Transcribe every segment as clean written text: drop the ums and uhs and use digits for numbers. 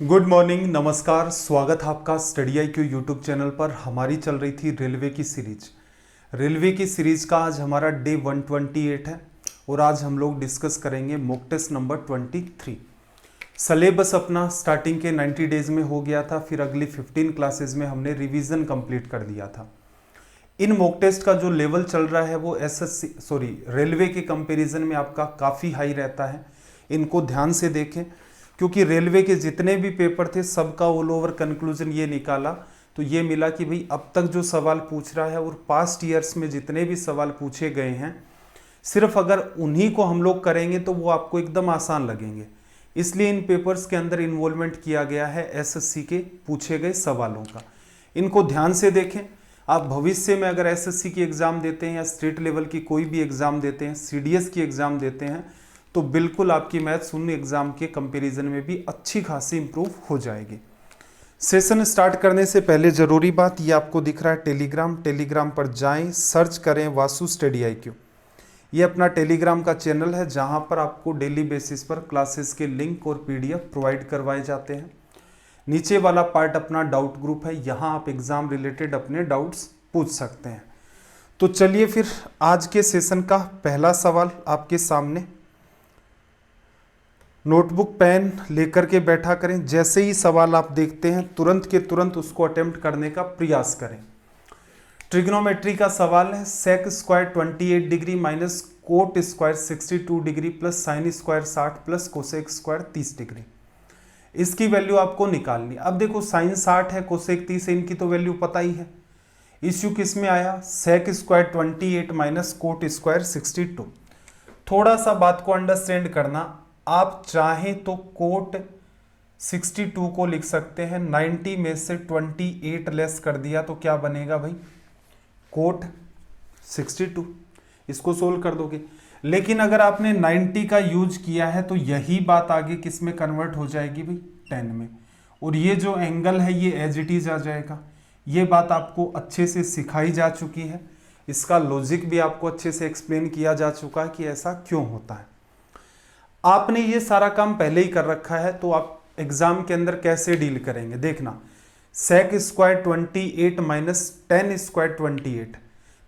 Good morning, नमस्कार, स्वागत है आपका स्टडी IQ यूट्यूब चैनल पर। हमारी चल रही थी रेलवे की सीरीज का आज हमारा डे 128 है और आज हम लोग डिस्कस करेंगे मॉक टेस्ट नंबर 23। सलेबस अपना स्टार्टिंग के 90 डेज में हो गया था, फिर अगली 15 क्लासेज में हमने रिवीजन कंप्लीट कर दिया था। इन मॉक टेस्ट का जो लेवल चल रहा है वो रेलवे के कंपैरिजन में आपका काफ़ी हाई रहता है। इनको ध्यान से देखें क्योंकि रेलवे के जितने भी पेपर थे सबका ऑल ओवर कंक्लूजन ये निकाला तो ये मिला कि भाई अब तक जो सवाल पूछ रहा है और पास्ट ईयर्स में जितने भी सवाल पूछे गए हैं सिर्फ अगर उन्हीं को हम लोग करेंगे तो वो आपको एकदम आसान लगेंगे। इसलिए इन पेपर्स के अंदर इन्वॉल्वमेंट किया गया है SSC के पूछे गए सवालों का। इनको ध्यान से देखें। आप भविष्य में अगर SSC की एग्ज़ाम देते हैं या स्टेट लेवल की कोई भी एग्ज़ाम देते हैं, CDS की एग्ज़ाम देते हैं तो बिल्कुल आपकी मैथ शून्य एग्जाम के कंपैरिजन में भी अच्छी खासी इंप्रूव हो जाएगी। सेशन स्टार्ट करने से पहले ज़रूरी बात, ये आपको दिख रहा है टेलीग्राम पर जाएं, सर्च करें वासु स्टडी IQ। ये अपना टेलीग्राम का चैनल है जहां पर आपको डेली बेसिस पर क्लासेस के लिंक और PDF प्रोवाइड करवाए जाते हैं। नीचे वाला पार्ट अपना डाउट ग्रुप है, यहाँ आप एग्ज़ाम रिलेटेड अपने डाउट्स पूछ सकते हैं। तो चलिए फिर आज के सेशन का पहला सवाल आपके सामने। नोटबुक पेन लेकर के बैठा करें, जैसे ही सवाल आप देखते हैं तुरंत के तुरंत उसको अटेम्प्ट करने का प्रयास करें। ट्रिग्नोमेट्री का सवाल है। Sec square 28 degree minus cot square 62 degree plus sine square 60 plus cosec square 30 degree. इसकी वैल्यू आपको निकालनी। अब देखो साइन 60 है, कोसेक 30 है, इनकी तो वैल्यू पता ही है। इश्यू किस में आया? Sec square 28 minus cot square 62। थोड़ा सा बात को अंडरस्टैंड करना, आप चाहें तो कोट 62 को लिख सकते हैं, 90 में से 28 लेस कर दिया तो क्या बनेगा भाई? कोट 62। इसको सोल्व कर दोगे। लेकिन अगर आपने 90 का यूज किया है तो यही बात आगे किस में कन्वर्ट हो जाएगी भाई? 10 में। और ये जो एंगल है ये एज इट इज आ जाएगा। ये बात आपको अच्छे से सिखाई जा चुकी है, इसका लॉजिक भी आपको अच्छे से एक्सप्लेन किया जा चुका है कि ऐसा क्यों होता है। आपने ये सारा काम पहले ही कर रखा है तो आप एग्जाम के अंदर कैसे डील करेंगे देखना। Sec square 28 minus tan square 28,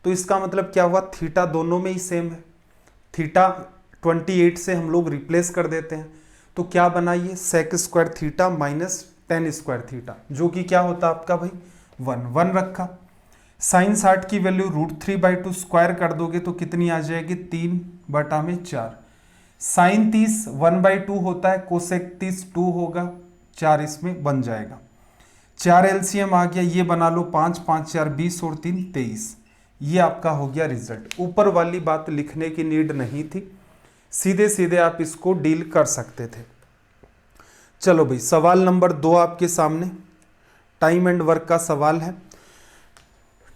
तो इसका मतलब क्या हुआ? थीटा दोनों में ही सेम है। थीटा 28 से हम लोग रिप्लेस कर देते हैं तो क्या बनाइए? Sec square theta minus tan square theta, जो कि क्या होता है आपका भाई? 1 रखा। साइन 60 की वैल्यू √3/2 स्क्वायर कर दोगे तो कितनी आ जाएगी? 3/4। साइन 30 1/2 होता है, कोसेक 30 2 होगा, 4 इसमें बन जाएगा। 4 LCM आ गया, ये बना लो 5 5 4 20 और 3 23। ये आपका हो गया रिजल्ट। ऊपर वाली बात लिखने की नीड नहीं थी, सीधे सीधे आप इसको डील कर सकते थे। चलो भाई, सवाल नंबर 2 आपके सामने टाइम एंड वर्क का सवाल है।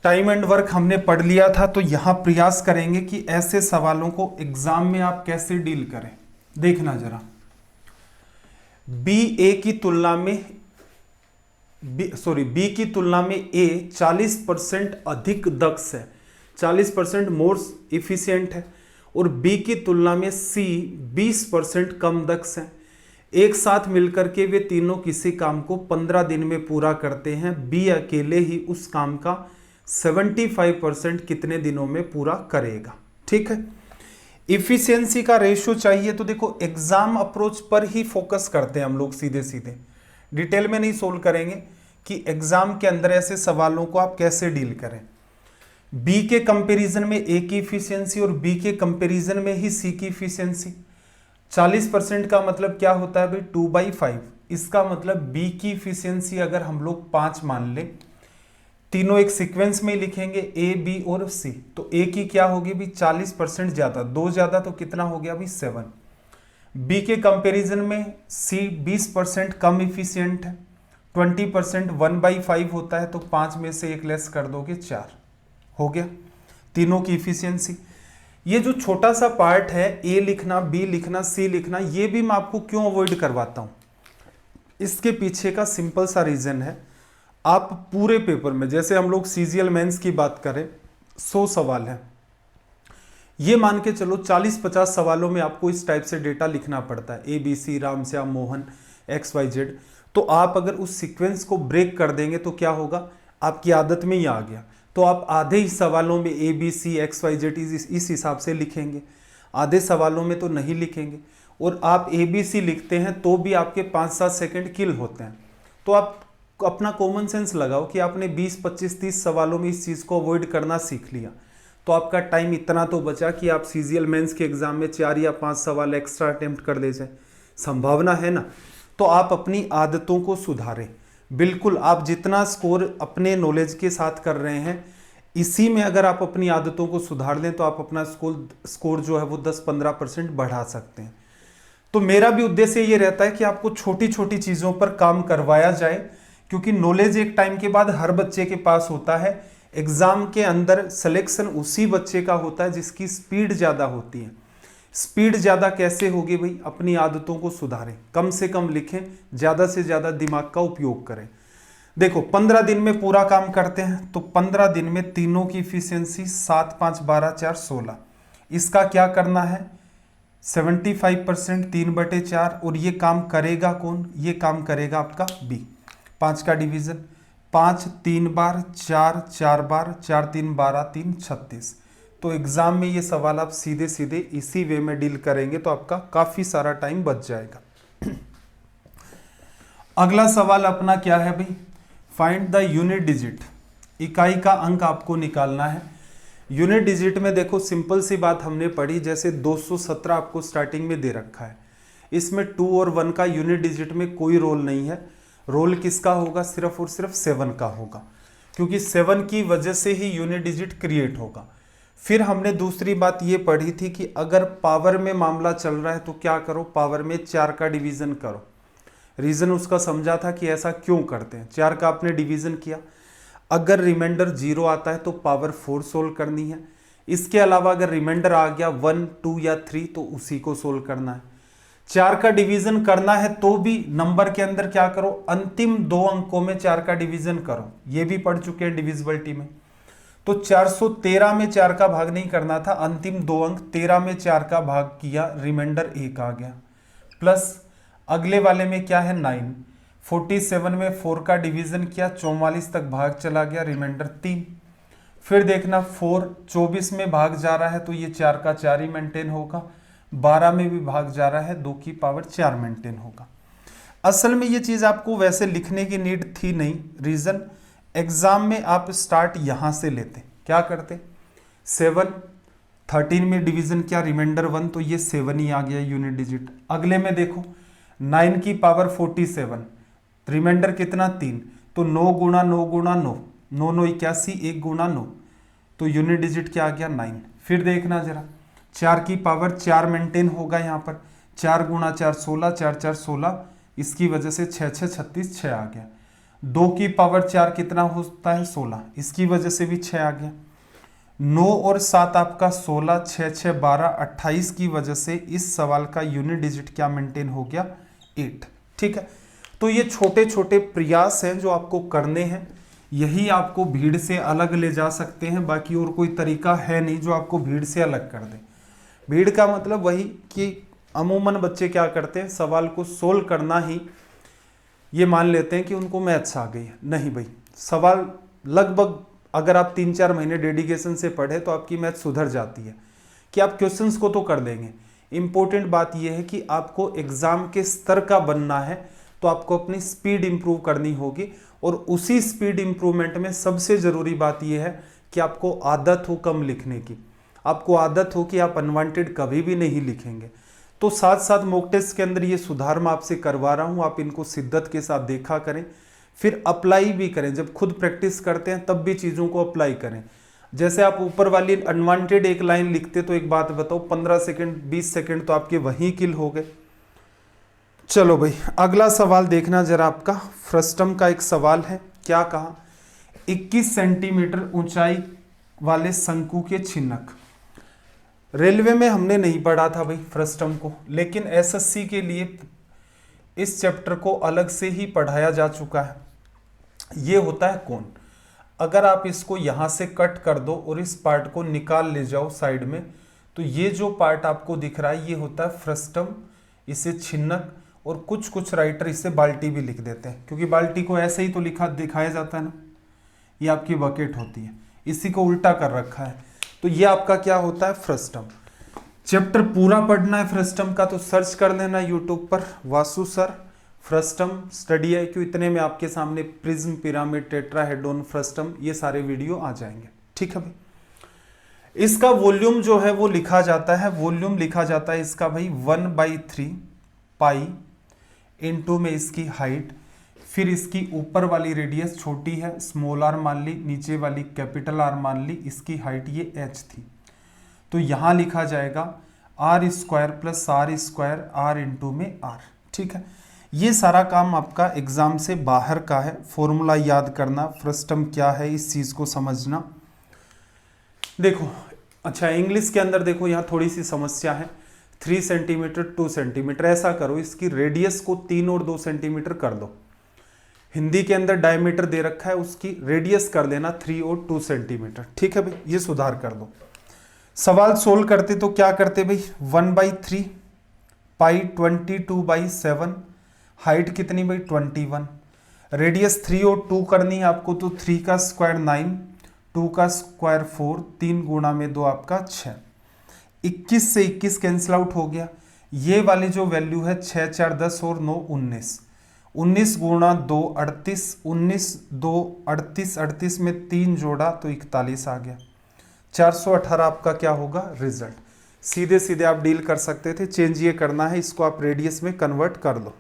टाइम एंड वर्क हमने पढ़ लिया था तो यहां प्रयास करेंगे कि ऐसे सवालों को एग्जाम में आप कैसे डील करें। देखना जरा, बी की तुलना में ए 40% अधिक दक्ष है, 40% मोर इफिशिएंट है, और बी की तुलना में सी 20% कम दक्ष है। एक साथ मिलकर के वे तीनों किसी काम को 15 दिन में पूरा करते हैं। बी अकेले ही उस काम का 75% कितने दिनों में पूरा करेगा? ठीक है। इफिशियंसी का रेशियो चाहिए तो देखो एग्जाम अप्रोच पर ही फोकस करते हैं हम लोग, सीधे सीधे डिटेल में नहीं सोल्व करेंगे कि एग्जाम के अंदर ऐसे सवालों को आप कैसे डील करें। बी के कंपैरिजन में ए की इफिशियंसी और बी के कंपैरिजन में ही सी की इफिशियंसी। 40% का मतलब क्या होता है भाई? 2/5। इसका मतलब बी की इफिशियंसी अगर हम लोग 5 मान ले, तीनों एक सीक्वेंस में ही लिखेंगे ए बी और सी, तो ए की क्या होगी भी? 40% ज्यादा, 2 ज्यादा तो कितना हो गया भी? 7। बी के कंपैरिजन में सी 20% कम इफिशिएंट है, 20% 1/5 होता है तो 5 में से 1 लेस कर दोगे 4 हो गया तीनों की इफिशियंसी। ये जो छोटा सा पार्ट है ए लिखना, बी लिखना, सी लिखना, ये भी मैं आपको क्यों अवॉइड करवाता हूं? इसके पीछे का सिंपल सा रीजन है, आप पूरे पेपर में, जैसे हम लोग CGL मेंस की बात करें 100 सवाल है, ये मान के चलो 40-50 सवालों में आपको इस टाइप से डेटा लिखना पड़ता है, ABC, राम श्याम मोहन XYZ। तो आप अगर उस सीक्वेंस को ब्रेक कर देंगे तो क्या होगा, आपकी आदत में ही आ गया, तो आप आधे ही सवालों में A B C X Y Z इस हिसाब से लिखेंगे, आधे सवालों में तो नहीं लिखेंगे। और आप ए बी सी लिखते हैं तो भी आपके 5-7 सेकंड किल होते हैं। तो आप अपना कॉमन सेंस लगाओ कि आपने 20, 25, 30 सवालों में इस चीज़ को अवॉइड करना सीख लिया, तो आपका टाइम इतना तो बचा कि आप सीजीएल मेंस के एग्जाम में 4 या 5 सवाल एक्स्ट्रा अटेम्प्ट कर ले जाए, संभावना है ना। तो आप अपनी आदतों को सुधारें। बिल्कुल आप जितना स्कोर अपने नॉलेज के साथ कर रहे हैं, इसी में अगर आप अपनी आदतों को सुधार लें तो आप अपना स्कोर जो है वो 10-15% बढ़ा सकते हैं। तो मेरा भी उद्देश्य ये रहता है कि आपको छोटी छोटी चीज़ों पर काम करवाया जाए, क्योंकि नॉलेज एक टाइम के बाद हर बच्चे के पास होता है। एग्जाम के अंदर सिलेक्शन उसी बच्चे का होता है जिसकी स्पीड ज़्यादा होती है। स्पीड ज़्यादा कैसे होगी भाई, अपनी आदतों को सुधारें, कम से कम लिखें, ज़्यादा से ज़्यादा दिमाग का उपयोग करें। देखो 15 दिन में पूरा काम करते हैं, तो 15 दिन में तीनों की इफिशियंसी 7, 5, 12, 4, 16। इसका क्या करना है, 75%, 3/4। और ये काम करेगा कौन, ये काम करेगा आपका बी। 5 का डिवीजन, 5 3 बार, 4 4 बार, 4 3 12, 3 36। तो एग्जाम में ये सवाल आप सीधे सीधे इसी वे में डील करेंगे तो आपका काफी सारा टाइम बच जाएगा। अगला सवाल अपना क्या है भाई, फाइंड द यूनिट डिजिट। इकाई का अंक आपको निकालना है। यूनिट डिजिट में देखो सिंपल सी बात हमने पढ़ी, जैसे 217 आपको स्टार्टिंग में दे रखा है, इसमें 2 और 1 का यूनिट डिजिट में कोई रोल नहीं है। रोल किसका होगा, सिर्फ और सिर्फ 7 का होगा, क्योंकि 7 की वजह से ही यूनिट डिजिट क्रिएट होगा। फिर हमने दूसरी बात ये पढ़ी थी कि अगर पावर में मामला चल रहा है तो क्या करो, पावर में 4 का डिवीजन करो। रीजन उसका समझा था कि ऐसा क्यों करते हैं, 4 का आपने डिवीजन किया। अगर रिमाइंडर 0 आता है तो पावर 4 सोल्व करनी है। इसके अलावा अगर रिमाइंडर आ गया 1, 2 या 3 तो उसी को सोल्व करना है। 4 का डिवीजन करना है तो भी नंबर के अंदर क्या करो, अंतिम 2 अंकों में 4 का डिवीजन करो। ये भी पढ़ चुके हैं डिविजिबिलिटी में। तो 413 में 4 का भाग नहीं करना था, अंतिम 2 अंक 13 में 4 का भाग किया, रिमाइंडर 1 आ गया। प्लस अगले वाले में क्या है 9, 47 में 4 का डिवीजन किया, 44 तक भाग चला गया, रिमाइंडर 3। फिर देखना 4 24 में भाग जा रहा है तो ये 4 का 4 ही मेंटेन होगा, 12 में भी भाग जा रहा है 2 की पावर 4 मेंटेन होगा। असल में ये चीज आपको वैसे लिखने की नीड थी नहीं। रीजन एग्जाम में आप स्टार्ट यहां से लेते, क्या करते, 7 13 में डिवीजन किया, रिमाइंडर 1 तो ये 7 ही आ गया यूनिट डिजिट। अगले में देखो 9 की पावर 47, रिमाइंडर कितना 3, तो 9 गुणा 9 गुणा 9, 9 9 81, 1 गुणा 9, तो यूनिट डिजिट क्या आ गया 9। फिर देखना जरा 4 की पावर 4 मेंटेन होगा यहाँ पर, 4 गुणा 4 16, 4 4 16, इसकी वजह से 6 6 36, 6 आ गया। 2 की पावर 4 कितना होता है 16, इसकी वजह से भी 6 आ गया। 9 और 7 आपका 16, 6 6 12, 28 की वजह से इस सवाल का यूनिट डिजिट क्या मेंटेन हो गया 8। ठीक है, तो ये छोटे छोटे प्रयास हैं जो आपको करने हैं, यही आपको भीड़ से अलग ले जा सकते हैं। बाकी और कोई तरीका है नहीं जो आपको भीड़ से अलग कर दे। भीड़ का मतलब वही कि अमूमन बच्चे क्या करते हैं, सवाल को सोल्व करना ही ये मान लेते हैं कि उनको मैथ्स आ गई है। नहीं भाई, सवाल लगभग अगर आप 3-4 महीने डेडिकेशन से पढ़े तो आपकी मैथ सुधर जाती है कि आप क्वेश्चंस को तो कर देंगे। इंपॉर्टेंट बात यह है कि आपको एग्जाम के स्तर का बनना है, तो आपको अपनी स्पीड इंप्रूव करनी होगी। और उसी स्पीड इंप्रूवमेंट में सबसे जरूरी बात यह है कि आपको आदत हो कम लिखने की, आपको आदत हो कि आप अनवांटेड कभी भी नहीं लिखेंगे। तो साथ साथ मॉक टेस्ट के अंदर ये सुधार मैं आपसे करवा रहा हूँ, आप इनको शिद्दत के साथ देखा करें, फिर अप्लाई भी करें। जब खुद प्रैक्टिस करते हैं तब भी चीज़ों को अप्लाई करें। जैसे आप ऊपर वाली अनवांटेड एक लाइन लिखते तो एक बात बताओ, 15 सेकंड 20 सेकंड तो आपके वहीं किल हो गए। चलो भाई अगला सवाल देखना जरा, आपका फ्रस्टम का एक सवाल है। क्या कहा, 21 सेंटीमीटर ऊंचाई वाले शंकु के छिन्नक। रेलवे में हमने नहीं पढ़ा था भाई फ्रस्टम को, लेकिन एसएससी के लिए इस चैप्टर को अलग से ही पढ़ाया जा चुका है। ये होता है कोन। अगर आप इसको यहाँ से कट कर दो और इस पार्ट को निकाल ले जाओ साइड में, तो ये जो पार्ट आपको दिख रहा है ये होता है फ्रस्टम, इसे छिन्नक, और कुछ कुछ राइटर इसे बाल्टी भी लिख देते हैं, क्योंकि बाल्टी को ऐसे ही तो लिखा दिखाया जाता है ना, ये आपकी बकेट होती है, इसी को उल्टा कर रखा है। तो ये आपका क्या होता है, फ्रस्टम। चैप्टर पूरा पढ़ना है फ्रस्टम का तो सर्च कर लेना यूट्यूब पर, Vasu sir frustum study IQ, इतने में आपके सामने प्रिज्म, पिरामिड, टेट्राहेड्रॉन, फ्रस्टम, ये सारे वीडियो आ जाएंगे। ठीक है भाई। इसका वॉल्यूम जो है वो लिखा जाता है, वॉल्यूम लिखा जाता है इसका भाई 1/3 पाई इनटू में इसकी हाइट, फिर इसकी ऊपर वाली रेडियस छोटी है स्मॉल r मान ली, नीचे वाली कैपिटल R मान ली, इसकी हाइट ये h थी, तो यहां लिखा जाएगा r² plus r² r into में r। ठीक है, ये सारा काम आपका एग्जाम से बाहर का है, फॉर्मूला याद करना, फ्रस्टम क्या है इस चीज को समझना। देखो अच्छा, इंग्लिश के अंदर देखो यहाँ थोड़ी सी समस्या है, 3 सेंटीमीटर 2 सेंटीमीटर, ऐसा करो इसकी रेडियस को 3 और 2 सेंटीमीटर कर दो। हिंदी के अंदर डायमीटर दे रखा है, उसकी रेडियस कर देना 3 और 2 सेंटीमीटर। ठीक है भाई, ये सुधार कर दो। सवाल सोल्व करते तो क्या करते भाई, 1/3 पाई 22/7, हाइट कितनी भाई 21, रेडियस 3 और 2 करनी है आपको, तो 3 का स्क्वायर 9, 2 का स्क्वायर 4, 3 गुणा में 2 आपका 6, 21 से 21 कैंसिल आउट हो गया। ये वाली जो वैल्यू है 6 4 10 और 9 19, 19 गुणा 2 38, 19 2 38, 38 में 3 जोड़ा तो 41 आ गया, 418 आपका क्या होगा रिजल्ट। सीधे सीधे आप डील कर सकते थे, चेंज ये करना है, इसको आप रेडियस में कन्वर्ट कर लो।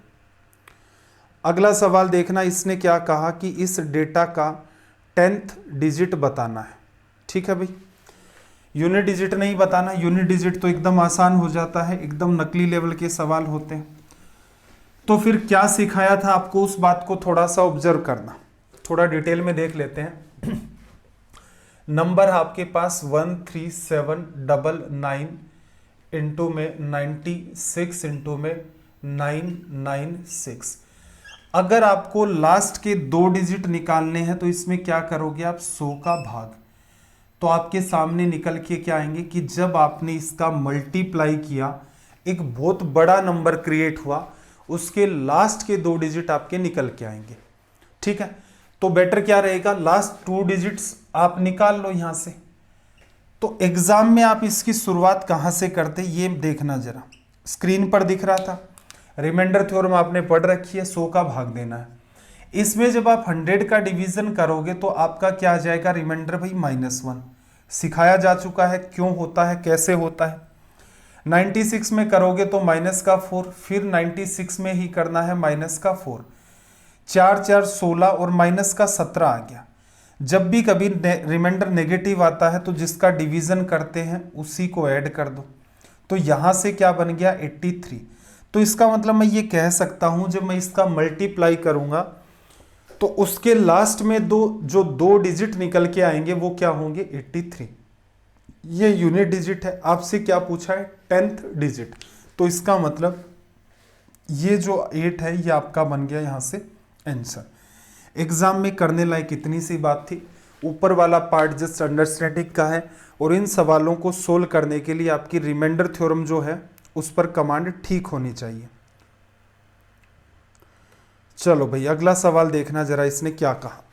अगला सवाल देखना, इसने क्या कहा कि इस डेटा का 10th डिजिट बताना है। ठीक है भाई, यूनिट डिजिट नहीं बताना, यूनिट डिजिट तो एकदम आसान हो जाता है, एकदम नकली लेवल के सवाल होते हैं। तो फिर क्या सिखाया था आपको, उस बात को थोड़ा सा ऑब्जर्व करना, थोड़ा डिटेल में देख लेते हैं। नंबर आपके पास 13799 इंटू में 96 इंटू में 996। अगर आपको लास्ट के 2 डिजिट निकालने हैं तो इसमें क्या करोगे आप, 100 का भाग, तो आपके सामने निकल के क्या आएंगे कि जब आपने इसका मल्टीप्लाई किया एक बहुत बड़ा नंबर क्रिएट हुआ, उसके लास्ट के 2 डिजिट आपके निकल के आएंगे। ठीक है, तो बेटर क्या रहेगा, लास्ट 2 डिजिट्स आप निकाल लो यहां से। तो एग्जाम में आप इसकी शुरुआत कहां से करते ये देखना जरा, स्क्रीन पर दिख रहा था, रिमाइंडर थ्योरम आपने पढ़ रखी है, 100 का भाग देना है। इसमें जब आप 100 का डिवीजन करोगे तो आपका क्या आ जाएगा, रिमाइंडर भाई -1, सिखाया जा चुका है क्यों होता है, कैसे होता है। 96 में करोगे तो -4, फिर 96 में ही करना है -4, 4 4 16 और -17 आ गया। जब भी कभी रिमाइंडर नेगेटिव आता है तो जिसका डिवीजन करते हैं उसी को ऐड कर दो, तो यहां से क्या बन गया 83। तो इसका मतलब मैं ये कह सकता हूं, जब मैं इसका मल्टीप्लाई करूंगा तो उसके लास्ट में जो 2 डिजिट निकल के आएंगे वो क्या होंगे 83। ये यूनिट डिजिट है, आपसे क्या पूछा है 10th डिजिट, तो इसका मतलब ये जो 8 है ये आपका बन गया यहां से आंसर। एग्जाम में करने लायक इतनी सी बात थी, ऊपर वाला पार्ट जस्ट अंडरस्टैंडिंग का है, और इन सवालों को सोल्व करने के लिए आपकी रिमाइंडर थ्योरम जो है उस पर कमांड ठीक होनी चाहिए। चलो भाई अगला सवाल देखना जरा, इसने क्या कहा।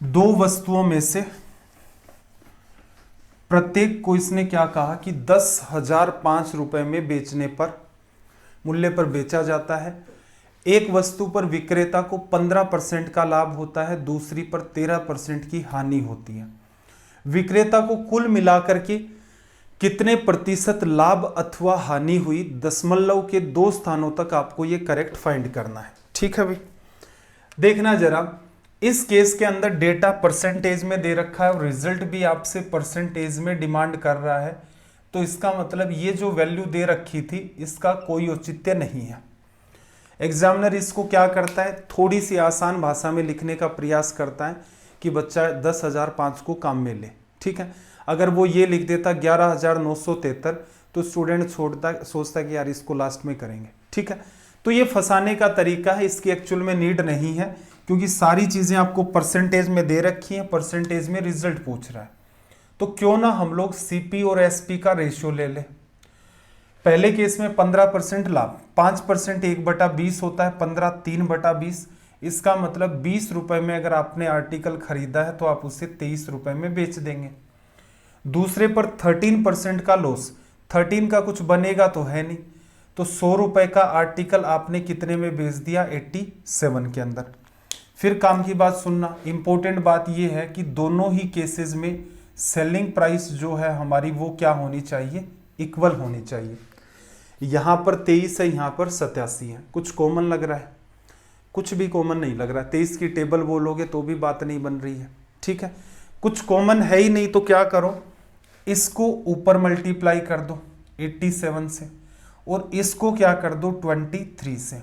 2 वस्तुओं में से प्रत्येक को इसने क्या कहा कि 10,005 रुपए में बेचने पर मूल्य पर बेचा जाता है। एक वस्तु पर विक्रेता को 15% का लाभ होता है, दूसरी पर 13% की हानि होती है। विक्रेता को कुल मिलाकर के कितने प्रतिशत लाभ अथवा हानि हुई, दशमलव के 2 स्थानों तक आपको ये करेक्ट फाइंड करना है। ठीक है भाई, देखना जरा, इस केस के अंदर डेटा परसेंटेज में दे रखा है और रिजल्ट भी आपसे परसेंटेज में डिमांड कर रहा है, तो इसका मतलब ये जो वैल्यू दे रखी थी इसका कोई औचित्य नहीं है। एग्जामिनर इसको क्या करता है, थोड़ी सी आसान भाषा में लिखने का प्रयास करता है कि बच्चा 10,005 को काम में ले। ठीक है, अगर वो ये लिख देता 11,973 तो स्टूडेंट सोचता कि यार इसको लास्ट में करेंगे। ठीक है, तो ये फंसाने का तरीका है, इसकी एक्चुअल में नीड नहीं है, क्योंकि सारी चीजें आपको परसेंटेज में दे रखी हैं, परसेंटेज में रिजल्ट पूछ रहा है। तो क्यों ना हम लोग सीपी और एसपी का रेशियो ले ले। पहले केस में 15% लाभ, 5% 1/20 होता है, 15 3/20। इसका मतलब 20 रुपए में अगर आपने आर्टिकल खरीदा है तो आप उसे 23 रुपए में बेच देंगे। दूसरे पर 13% का लॉस, 13 का कुछ बनेगा तो है नहीं, तो 100 रुपए का आर्टिकल आपने कितने में बेच दिया, 87 के अंदर। फिर काम की बात सुनना, इंपॉर्टेंट बात यह है कि दोनों ही केसेस में सेलिंग प्राइस जो है हमारी वो क्या होनी चाहिए, इक्वल होनी चाहिए। यहां पर 23 है, यहां पर 87 है। कुछ कॉमन लग रहा है? कुछ भी कॉमन नहीं लग रहा। 23 की टेबल बोलोगे तो भी बात नहीं बन रही है, ठीक है। कुछ कॉमन है ही नहीं तो क्या करो, इसको ऊपर मल्टीप्लाई कर दो 87 से और इसको क्या कर दो 23 से।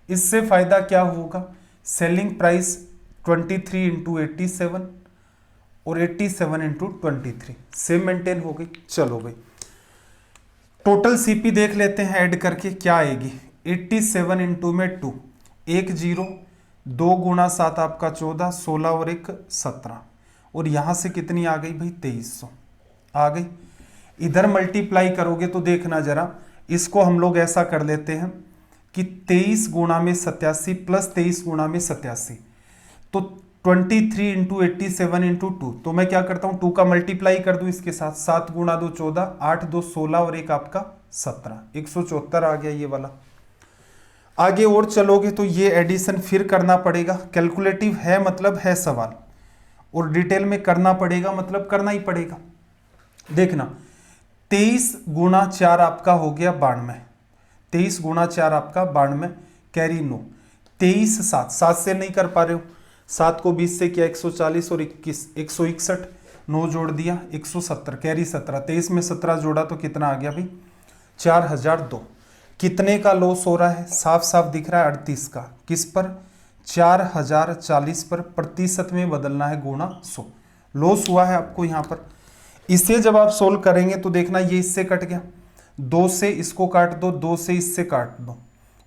इससे फायदा क्या होगा, सेलिंग प्राइस 23 इंटू 87 और 87 इंटू 23 सेम मेंटेन हो गई। चलो भाई टोटल सीपी देख लेते हैं ऐड करके क्या आएगी। 87 इंटू में 2, 1 0, 2 गुणा 7 आपका 14, 16 और 1 17 और यहां से कितनी आ गई भाई 2300 आ गई। इधर मल्टीप्लाई करोगे तो देखना जरा, इसको हम लोग ऐसा कर लेते हैं कि 23 गुणा में 87 प्लस 23 गुणा में 87 तो 23 इंटू 87 इंटू 2, तो मैं क्या करता हूं 2 का मल्टीप्लाई कर दूं इसके साथ, 7 गुणा 2 14, 8 2 16 और 1 आपका 17, 174 आ गया ये वाला। आगे और चलोगे तो ये एडिशन फिर करना पड़ेगा, कैलकुलेटिव है मतलब है सवाल, और डिटेल में करना पड़ेगा मतलब करना ही पड़ेगा। देखना 23 गुणा 4 आपका हो गया 92, 23 गुणा 4 आपका 92, कैरी 9, 23 7, 7 से नहीं कर पा रहे हो, 7 को 20 से किया 140 और 21 161, 9 जोड़ दिया 170, कैरी 17, 23 में 17 जोड़ा तो कितना आ गया भाई 4002। कितने का लॉस हो रहा है, साफ साफ दिख रहा है 38 का, किस पर 4040 पर, प्रतिशत में बदलना है गुणा 100, लॉस हुआ है आपको यहाँ पर। इसे जब आप सोल्व करेंगे तो देखना ये इससे कट गया, 2 से इसको काट दो, 2 से इससे काट दो,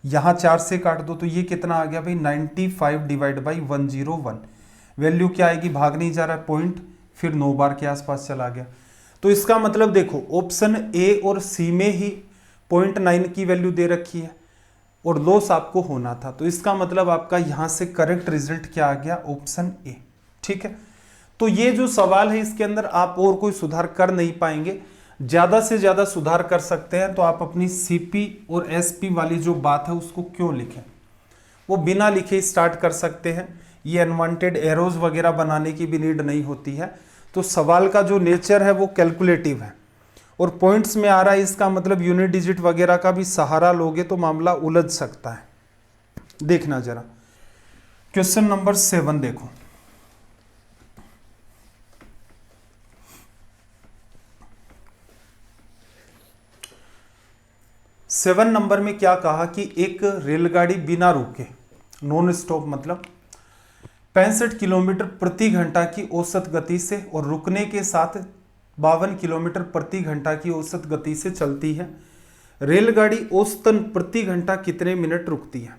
यहाँ 4 से काट दो तो ये कितना आ गया भाई 95 डिवाइड बाई 101, वैल्यू क्या आएगी, भाग नहीं जा रहा है पॉइंट, फिर 9 बार के आसपास चला गया। तो इसका मतलब देखो ऑप्शन ए और सी में ही 0.9 की वैल्यू दे रखी है और लॉस आपको होना था, तो इसका मतलब आपका यहां से करेक्ट रिजल्ट क्या आ गया, ऑप्शन ए, ठीक है। तो ये जो सवाल है इसके अंदर आप और कोई सुधार कर नहीं पाएंगे, ज्यादा से ज्यादा सुधार कर सकते हैं तो आप अपनी सीपी और एसपी वाली जो बात है उसको क्यों लिखें, वो बिना लिखे स्टार्ट कर सकते हैं, ये अनवांटेड एरोज वगैरह बनाने की भी नीड नहीं होती है। तो सवाल का जो नेचर है वो कैलकुलेटिव है और पॉइंट्स में आ रहा है, इसका मतलब यूनिट डिजिट वगैरह का भी सहारा लोगे तो मामला उलझ सकता है। देखना जरा क्वेश्चन नंबर 7 देखो, सेवन नंबर में क्या कहा कि एक रेलगाड़ी बिना रुके, नॉन स्टॉप मतलब 65 किलोमीटर प्रति घंटा की औसत गति से और रुकने के साथ 52 किलोमीटर प्रति घंटा की औसत गति से चलती है। रेलगाड़ी औसतन प्रति घंटा कितने मिनट रुकती है।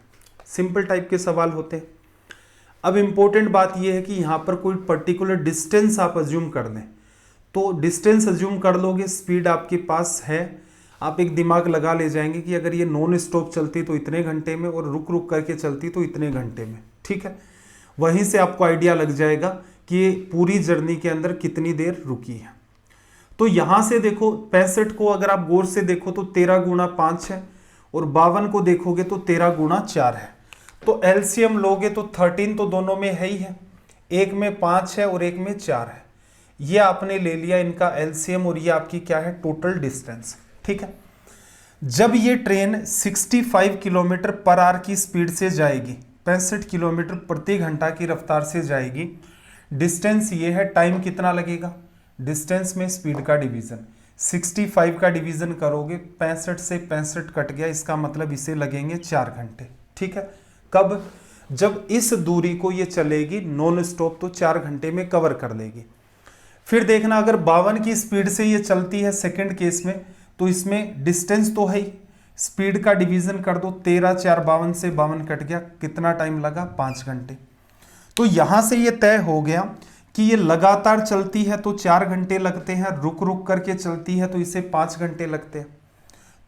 सिंपल टाइप के सवाल होते हैं। अब इंपॉर्टेंट बात यह है कि यहाँ पर कोई पर्टिकुलर डिस्टेंस आप अज्यूम कर लें, तो डिस्टेंस अज्यूम कर लोगे, स्पीड आपके पास है, आप एक दिमाग लगा ले जाएंगे कि अगर ये नॉन स्टॉप चलती तो इतने घंटे में और रुक रुक करके चलती तो इतने घंटे में, ठीक है। वहीं से आपको आइडिया लग जाएगा कि ये पूरी जर्नी के अंदर कितनी देर रुकी है। तो यहां से देखो 65 को अगर आप गौर से देखो तो 13 गुणा 5 है और 52 को देखोगे तो 13 गुणा 4 है, तो एलसीएम लोगे तो 13 तो दोनों में है ही है, एक में 5 है और एक में 4 है, ये आपने ले लिया इनका एलसीएम और ये आपकी क्या है टोटल डिस्टेंस, ठीक है। जब ये ट्रेन 65 किलोमीटर पर आवर की स्पीड से जाएगी, 65 किलोमीटर प्रति घंटा की रफ्तार से जाएगी, डिस्टेंस ये है, टाइम कितना लगेगा, डिस्टेंस में स्पीड का डिवीजन, 65 का डिवीजन करोगे 65 से 65 कट गया, इसका मतलब इसे लगेंगे 4 घंटे, ठीक है। कब, जब इस दूरी को ये चलेगी नॉन स्टॉप तो 4 घंटे में कवर कर लेगी। फिर देखना अगर 52 की स्पीड से ये चलती है सेकंड केस में, तो इसमें डिस्टेंस तो है ही, स्पीड का डिवीजन कर दो, 13 4 52 से 52 कट गया, कितना टाइम लगा 5 घंटे। तो यहां से ये तय हो गया कि ये लगातार चलती है तो 4 घंटे लगते हैं, रुक रुक करके चलती है तो इसे 5 घंटे लगते हैं।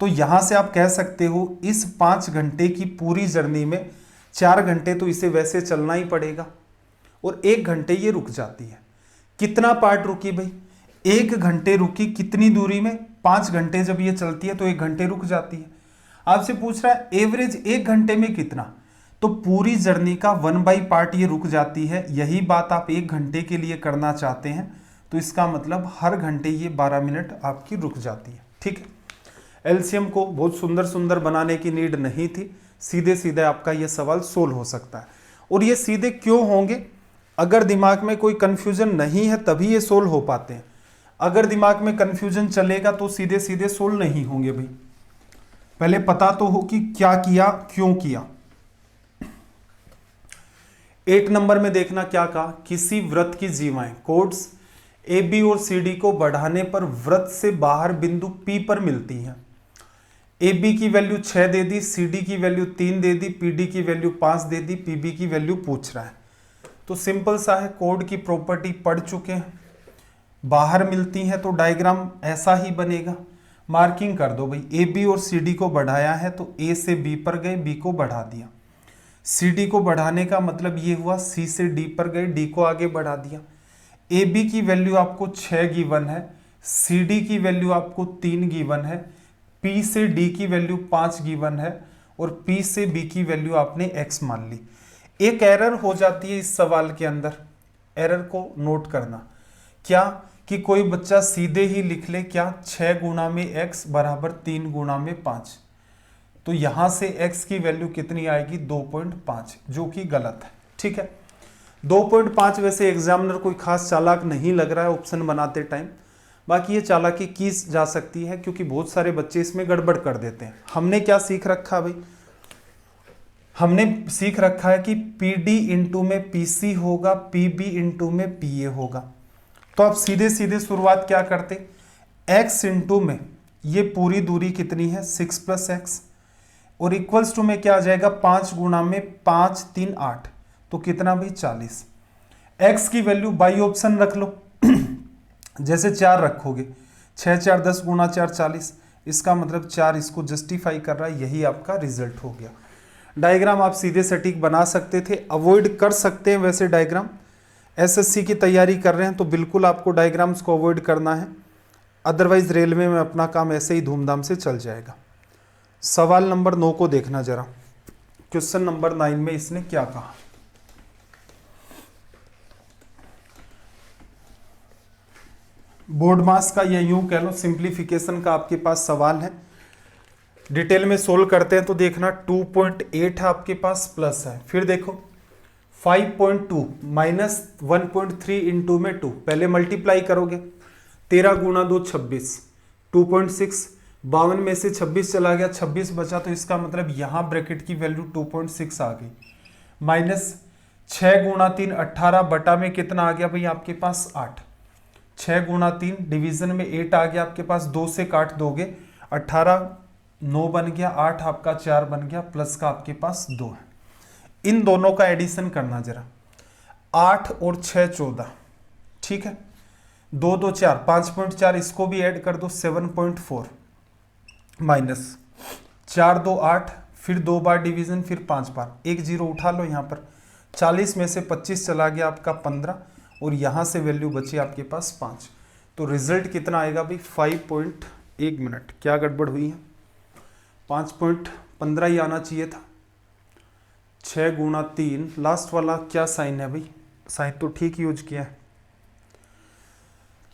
तो यहां से आप कह सकते हो इस 5 घंटे की पूरी जर्नी में 4 घंटे तो इसे वैसे चलना ही पड़ेगा और 1 घंटे ये रुक जाती है। कितना पार्ट रुकी भाई? 1 घंटे रुकी। कितनी दूरी में? 5 घंटे जब ये चलती है तो 1 घंटे रुक जाती है। आपसे पूछ रहा है एवरेज 1 घंटे में कितना, तो पूरी जर्नी का 1/2 पार्ट ये रुक जाती है। यही बात आप 1 घंटे के लिए करना चाहते हैं तो इसका मतलब हर घंटे ये 12 मिनट आपकी रुक जाती है। ठीक है, एलसीएम को बहुत सुंदर सुंदर बनाने की नीड नहीं थी, सीधे सीधे आपका ये सवाल सोल्व हो सकता है। और ये सीधे क्यों होंगे? अगर दिमाग में कोई कंफ्यूजन नहीं है तभी ये सोल्व हो पाते हैं। अगर दिमाग में कंफ्यूजन चलेगा तो सीधे सीधे सोल्व नहीं होंगे भाई। पहले पता तो हो कि क्या किया, क्यों किया। 8 नंबर में देखना क्या कहा, किसी वृत्त की जीवाएं कोड्स ए बी और सी डी को बढ़ाने पर वृत्त से बाहर बिंदु पी पर मिलती हैं। ए बी की वैल्यू 6 दे दी, सी डी की वैल्यू 3 दे दी, पी डी की वैल्यू 5 दे दी, पी बी की वैल्यू पूछ रहा है। तो सिंपल सा है, कोड की प्रॉपर्टी पढ़ चुके हैं, बाहर मिलती हैं तो डायग्राम ऐसा ही बनेगा। मार्किंग कर दो भाई, ए बी और सी डी को बढ़ाया है तो ए से बी पर गए, बी को बढ़ा दिया। सी डी को बढ़ाने का मतलब ये हुआ सी से डी पर गए, डी को आगे बढ़ा दिया। ए बी की वैल्यू आपको 6 गिवन है, सी डी की वैल्यू आपको 3 गिवन है, पी से डी की वैल्यू 5 गिवन है और पी से बी की वैल्यू आपने एक्स मान ली। एक एरर हो जाती है इस सवाल के अंदर, एरर को नोट करना। क्या कि कोई बच्चा सीधे ही लिख ले क्या 6 गुणा में x बराबर 3 गुणा में 5, तो यहां से x की वैल्यू कितनी आएगी 2.5, जो कि गलत है। ठीक है, 2.5 वैसे एग्जामिनर कोई खास चालाक नहीं लग रहा है ऑप्शन बनाते टाइम, बाकी ये चालाकी की जा सकती है क्योंकि बहुत सारे बच्चे इसमें गड़बड़ कर देते हैं। हमने क्या सीख रखा भाई? हमने सीख रखा है कि PD इंटू में PC होगा, PB इंटू में PA होगा। तो आप सीधे सीधे शुरुआत क्या करते, x इंटू में ये पूरी दूरी कितनी है 6 + x और इक्वल्स टू में क्या आ जाएगा 5 गुणा में 5 3 8, तो कितना भाई 40। x की वैल्यू बाई ऑप्शन रख लो जैसे 4 रखोगे 6 4 10 गुणा 4 40, इसका मतलब 4 इसको जस्टिफाई कर रहा है, यही आपका रिजल्ट हो गया। डायग्राम आप सीधे सटीक बना सकते थे, अवॉइड कर सकते हैं वैसे डायग्राम। एसएससी की तैयारी कर रहे हैं तो बिल्कुल आपको डायग्राम्स को अवॉइड करना है, अदरवाइज रेलवे में अपना काम ऐसे ही धूमधाम से चल जाएगा। सवाल नंबर 9 को देखना जरा, क्वेश्चन नंबर 9 में इसने क्या कहा। बोर्ड मास का या यूं कह लो सिंप्लीफिकेशन का आपके पास सवाल है, डिटेल में सोल्व करते हैं तो देखना 2.8 है आपके पास, प्लस है, फिर देखो 5.2 माइनस 1.3 इंटू में 2, पहले मल्टीप्लाई करोगे 13 गुणा 2 26, 2.6, 52 में से 26 चला गया, 26 बचा, तो इसका मतलब यहां ब्रैकेट की वैल्यू 2.6 आ गई, माइनस 6 गुणा 3 18 बटा में कितना आ गया भाई आपके पास 8, 6 गुणा 3 डिवीजन में 8 आ गया आपके पास, 2 से काट दोगे 18 9 बन गया, 8 आपका 4 बन गया, प्लस का आपके पास 2 है। इन दोनों का एडिशन करना जरा, 8 और 6 14, ठीक है, 2 2 4 5.4, इसको भी ऐड कर दो 7.4 माइनस 4 2 8, फिर 2 बार डिवीजन, फिर 5 बार, एक जीरो उठा लो यहाँ पर, 40 में से 25 चला गया आपका 15 और यहाँ से वैल्यू बची आपके पास 5, तो रिजल्ट कितना आएगा भाई 5.1 मिनट। क्या गड़बड़ हुई है, 5.15 ही आना चाहिए था। 6 गुणा 3 लास्ट वाला क्या साइन है भाई, साइन तो ठीक यूज किया है।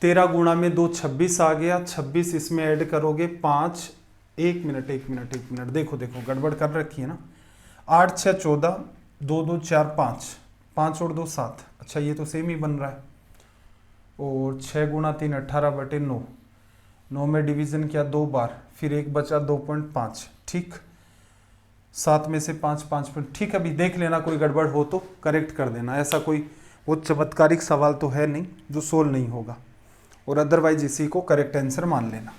13 गुणा में 2 26 आ गया, 26 इसमें ऐड करोगे 5, 1 मिनट 1 मिनट 1 मिनट, देखो देखो गड़बड़ कर रखी है ना, 8 6 14, 2 2 4 5, 5 और 2 7, अच्छा ये तो सेम ही बन रहा है, और 6 गुणा 3 18 बटे 9, 9 में डिवीजन किया 2 बार, फिर एक बचा 2.5, ठीक, 7 में से 5 5 ठीक है, अभी देख लेना कोई गड़बड़ हो तो करेक्ट कर देना, ऐसा कोई वो चमत्कारिक सवाल तो है नहीं जो सोल्व नहीं होगा, और अदरवाइज इसी को करेक्ट आंसर मान लेना।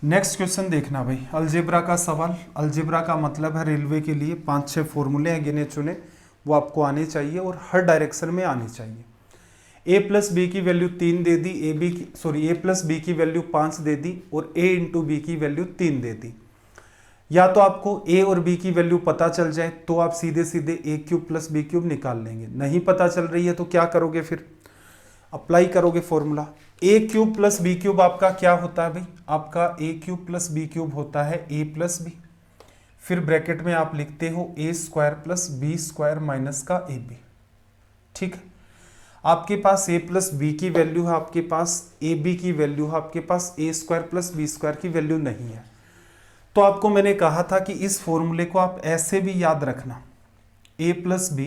नेक्स्ट क्वेश्चन देखना भाई, अलजेब्रा का सवाल। अलजेब्रा का मतलब है रेलवे के लिए 5-6 फॉर्मूले हैं गिने चुने, वो आपको आने चाहिए और हर डायरेक्शन में आने चाहिए। ए प्लस बी की वैल्यू 3 दे दी, ए प्लस बी की वैल्यू 5 दे दी और ए इंटू बी की वैल्यू 3 दे दी। या तो आपको ए और बी की वैल्यू पता चल जाए तो आप सीधे सीधे ए क्यूब प्लस बी क्यूब निकाल लेंगे। नहीं पता चल रही है तो क्या करोगे, फिर अप्लाई करोगे formula. A cube plus B cube आपका क्या होता है भाई, आपका A cube plus B cube होता है ए प्लस बी, फिर ब्रैकेट में आप लिखते हो A square plus B square minus का ए बी। ठीक है, आपके पास ए प्लस बी की वैल्यू है, आपके पास ए बी की वैल्यू है, आपके पास A square plus B square की वैल्यू नहीं है। तो आपको मैंने कहा था कि इस फॉर्मूले को आप ऐसे भी याद रखना, ए प्लस बी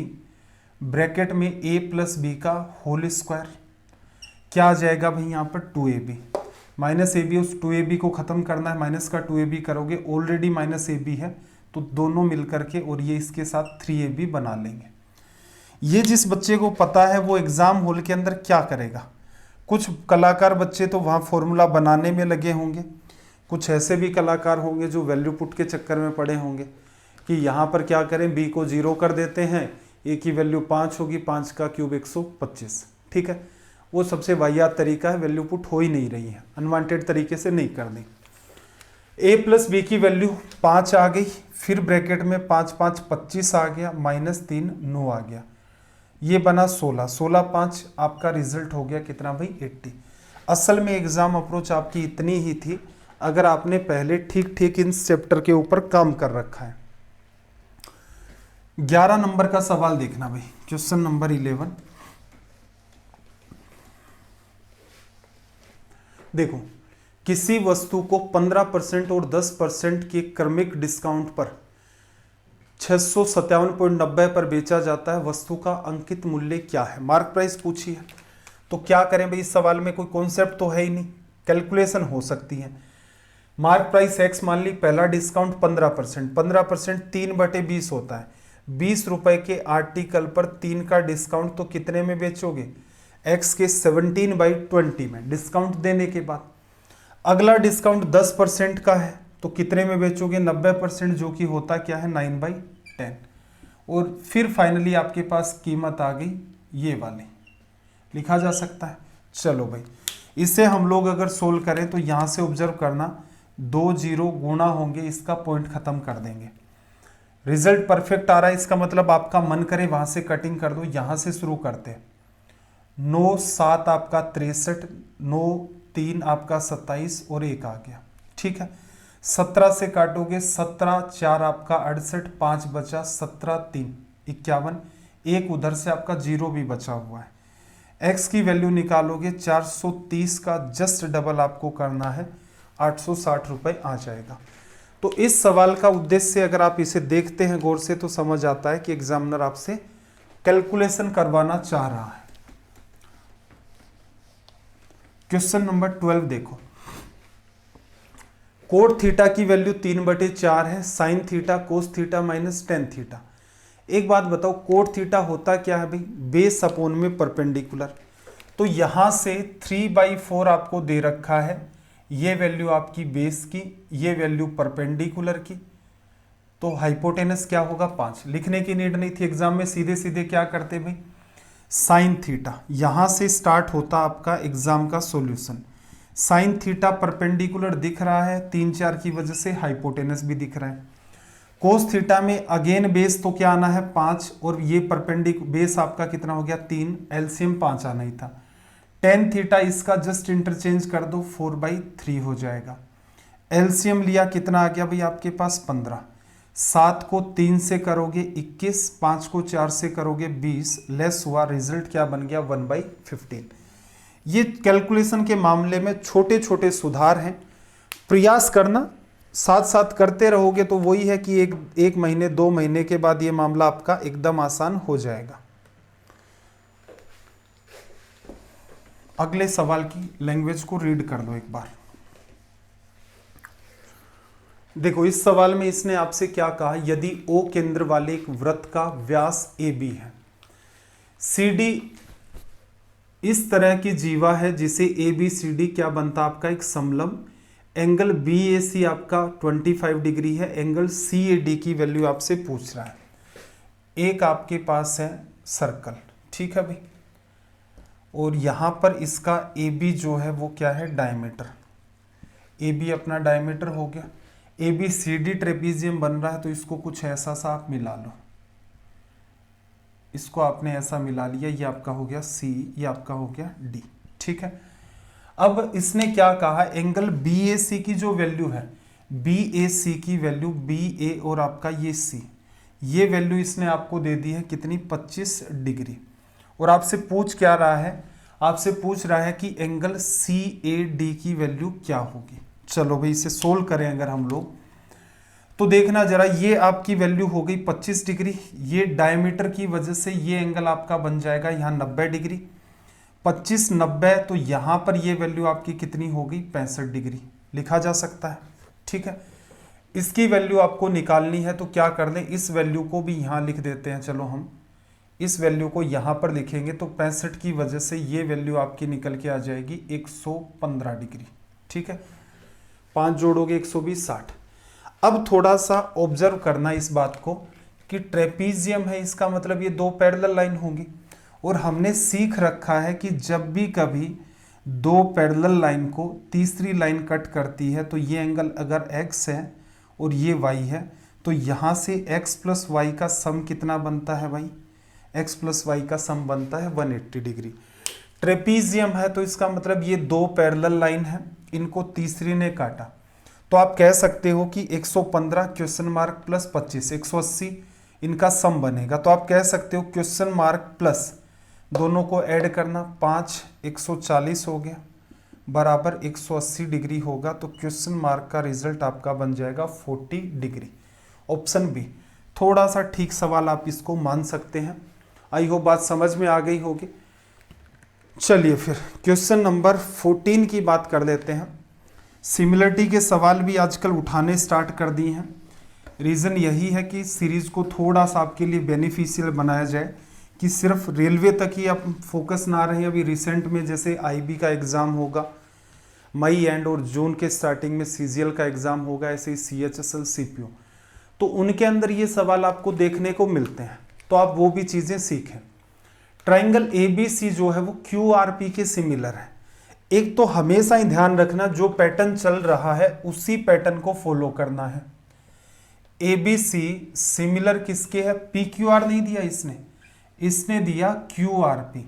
ब्रैकेट में ए प्लस बी का होल स्क्वायर, क्या आ जाएगा भाई यहाँ पर 2ab माइनस ए बी, उस 2ab को खत्म करना है, माइनस का 2ab करोगे, ऑलरेडी माइनस ए बी है तो दोनों मिलकर के और ये इसके साथ 3ab बना लेंगे। ये जिस बच्चे को पता है वो एग्जाम हॉल के अंदर क्या करेगा, कुछ कलाकार बच्चे तो वहाँ फॉर्मूला बनाने में लगे होंगे, कुछ ऐसे भी कलाकार होंगे जो वैल्यू पुट के चक्कर में पड़े होंगे कि यहाँ पर क्या करें, बी को 0 कर देते हैं, ए की वैल्यू 5 होगी, 5 का क्यूब 125। ठीक है, वो सबसे वाहियात तरीका है, वैल्यू पुट हो ही नहीं रही है, अनवांटेड तरीके से नहीं करनी। ए प्लस बी की वैल्यू 5 आ गई, फिर ब्रैकेट में 5 5 25 आ गया, माइनस 3 9 आ गया, ये बना 16, 16 5 आपका रिजल्ट हो गया कितना भाई 80। असल में एग्जाम अप्रोच आपकी इतनी ही थी अगर आपने पहले ठीक ठीक इन चैप्टर के ऊपर काम कर रखा है। 11 नंबर का सवाल देखना भाई, क्वेश्चन नंबर 11। देखो, किसी वस्तु को 15% और 10% के क्रमिक डिस्काउंट पर 657.90 पर बेचा जाता है, वस्तु का अंकित मूल्य क्या है। मार्क प्राइस पूछी है तो क्या करें भाई, इस सवाल में कोई कॉन्सेप्ट तो है ही नहीं, कैलकुलेशन हो सकती है। मार्क प्राइस एक्स मान ली, पहला डिस्काउंट 15%, 15% 3/20 होता है, 20 रुपए के आर्टिकल पर 3 का डिस्काउंट, तो कितने में बेचोगे, एक्स के 17/20 में डिस्काउंट देने के बाद। अगला डिस्काउंट 10% का है तो कितने में बेचोगे, 90%, जो कि होता क्या है 9/10। और फिर फाइनली आपके पास कीमत आ गई ये वाली, लिखा जा सकता है। चलो भाई, इसे हम लोग अगर सोल्व करें तो यहां से ऑब्जर्व करना, 2 0 गुणा होंगे, इसका पॉइंट खत्म कर देंगे, रिजल्ट परफेक्ट आ रहा है, इसका मतलब आपका मन करे वहां से कटिंग कर दो। यहां से शुरू करते हैं, 9 7 आपका 63, 9 3 आपका 27 और 1 आ गया। ठीक है, 17 से काटोगे, 17 4 आपका 68, 5 बचा, 17 3 51, एक उधर से आपका 0 भी बचा हुआ है। x की वैल्यू निकालोगे, 430 का जस्ट डबल आपको करना है, 860 रुपए आ जाएगा। तो इस सवाल का उद्देश्य अगर आप इसे देखते हैं गौर से तो समझ आता है कि एग्जामिनर आपसे कैलकुलेशन करवाना चाह रहा है। क्वेश्चन नंबर 12 देखो, कोट थीटा की वैल्यू 3/4 है, sine theta cos theta minus tan theta. एक बात बताओ, कोट थीटा होता क्या है भाई, बेस अपॉन में परपेंडिकुलर। तो यहां से 3/4 आपको दे रखा है, ये वैल्यू आपकी बेस की, ये वैल्यू परपेंडिकुलर की, तो हाइपोटेनस क्या होगा 5। लिखने की नीड नहीं थी एग्जाम में, सीधे सीधे क्या करते भाई, साइन थीटा, यहां से स्टार्ट होता आपका एग्जाम का सॉल्यूशन। साइन थीटा परपेंडिकुलर दिख रहा है, 3 4 की वजह से हाइपोटेनस भी दिख रहा है। कोस थीटा में अगेन बेस तो क्या आना है 5, और ये परपेंडिकुलर बेस आपका कितना हो गया 3, एलसीएम 5 आना ही था। टेन थीटा इसका जस्ट इंटरचेंज कर दो, 4/3 हो जाएगा। एलसीएम लिया, कितना आ गया भाई आपके पास 15, 7 को 3 से करोगे 21, 5 को 4 से करोगे 20, लेस हुआ, रिजल्ट क्या बन गया 1/15। ये कैलकुलेशन के मामले में छोटे छोटे सुधार हैं, प्रयास करना, साथ साथ करते रहोगे तो वही है कि एक महीने 2 महीने के बाद ये मामला आपका एकदम आसान हो जाएगा। अगले सवाल की लैंग्वेज को रीड कर लो एक बार। देखो, इस सवाल में इसने आपसे क्या कहा, यदि ओ केंद्र वाले एक वृत्त का व्यास ए बी है, सी डी इस तरह की जीवा है जिसे ए बी सी डी क्या बनता आपका एक समलंब, एंगल बी ए सी आपका 25 डिग्री है, एंगल सी ए डी की वैल्यू आपसे पूछ रहा है। एक आपके पास है सर्कल, ठीक है भाई, और यहाँ पर इसका ए बी जो है वो क्या है, डायमीटर। ए बी अपना डायमीटर हो गया। A B C D trapezium बन रहा है, तो इसको कुछ ऐसा सा आप मिला लो। इसको आपने ऐसा मिला लिया, ये आपका हो गया सी, ये आपका हो गया डी। ठीक है, अब इसने क्या कहा, एंगल बी ए सी की जो वैल्यू है, बी ए सी की वैल्यू, बी ए और आपका ये सी, ये वैल्यू इसने आपको दे दी है कितनी, 25 डिग्री। और आपसे पूछ क्या रहा है, आपसे पूछ रहा है कि एंगल सी ए डी की वैल्यू क्या होगी। चलो भाई इसे सोल्व करें अगर हम लोग, तो देखना जरा, ये आपकी वैल्यू हो गई 25 डिग्री, ये डायमीटर की वजह से ये एंगल आपका बन जाएगा यहाँ 90 डिग्री, 25 90, तो यहाँ पर ये वैल्यू आपकी कितनी हो गई, 65 डिग्री लिखा जा सकता है। ठीक है, इसकी वैल्यू आपको निकालनी है, तो क्या कर लें, इस वैल्यू को भी यहाँ लिख देते हैं। चलो हम इस वैल्यू को यहाँ पर लिखेंगे, तो 65 की वजह से ये वैल्यू आपकी निकल के आ जाएगी 115 डिग्री। ठीक है, 5 जोड़ोगे 120, 60। अब थोड़ा सा ऑब्जर्व करना इस बात को कि ट्रेपीजियम है, इसका मतलब ये दो पैरेलल लाइन होंगी, और हमने सीख रखा है कि जब भी कभी दो पैरेलल लाइन को तीसरी लाइन कट करती है, तो ये एंगल अगर x है और ये y है, तो यहाँ से x प्लस वाई का सम कितना बनता है भाई, x प्लस वाई का सम बनता है 180 डिग्री। ट्रेपीजियम है तो इसका मतलब ये दो पैरेलल लाइन है, इनको तीसरी ने काटा, तो आप कह सकते हो कि 115 क्वेश्चन मार्क प्लस 25 180 इनका सम बनेगा। तो आप कह सकते हो क्वेश्चन मार्क प्लस दोनों को ऐड करना, 5 140 हो गया बराबर 180 डिग्री होगा, तो क्वेश्चन मार्क का रिजल्ट आपका बन जाएगा 40 डिग्री। ऑप्शन बी थोड़ा सा ठीक सवाल, आप इसको मान सकते हैं। आई होप बात समझ में आ गई होगी। चलिए फिर क्वेश्चन नंबर 14 की बात कर लेते हैं। सिमिलरिटी के सवाल भी आजकल उठाने स्टार्ट कर दिए हैं। रीज़न यही है कि सीरीज़ को थोड़ा सा आपके लिए बेनिफिशियल बनाया जाए, कि सिर्फ रेलवे तक ही आप फोकस ना रहे। अभी रिसेंट में जैसे आईबी का एग्ज़ाम होगा, मई एंड और जून के स्टार्टिंग में सीजीएल का एग्ज़ाम होगा, ऐसे ही सीएचएसएल सीपीओ, तो उनके अंदर ये सवाल आपको देखने को मिलते हैं, तो आप वो भी चीज़ें सीखें। ट्राइंगल एबीसी जो है वो क्यूआरपी के सिमिलर है। एक तो हमेशा ही ध्यान रखना, जो पैटर्न चल रहा है उसी पैटर्न को फॉलो करना है। एबीसी सिमिलर किसके है, पीक्यूआर नहीं दिया इसने, इसने दिया क्यूआरपी।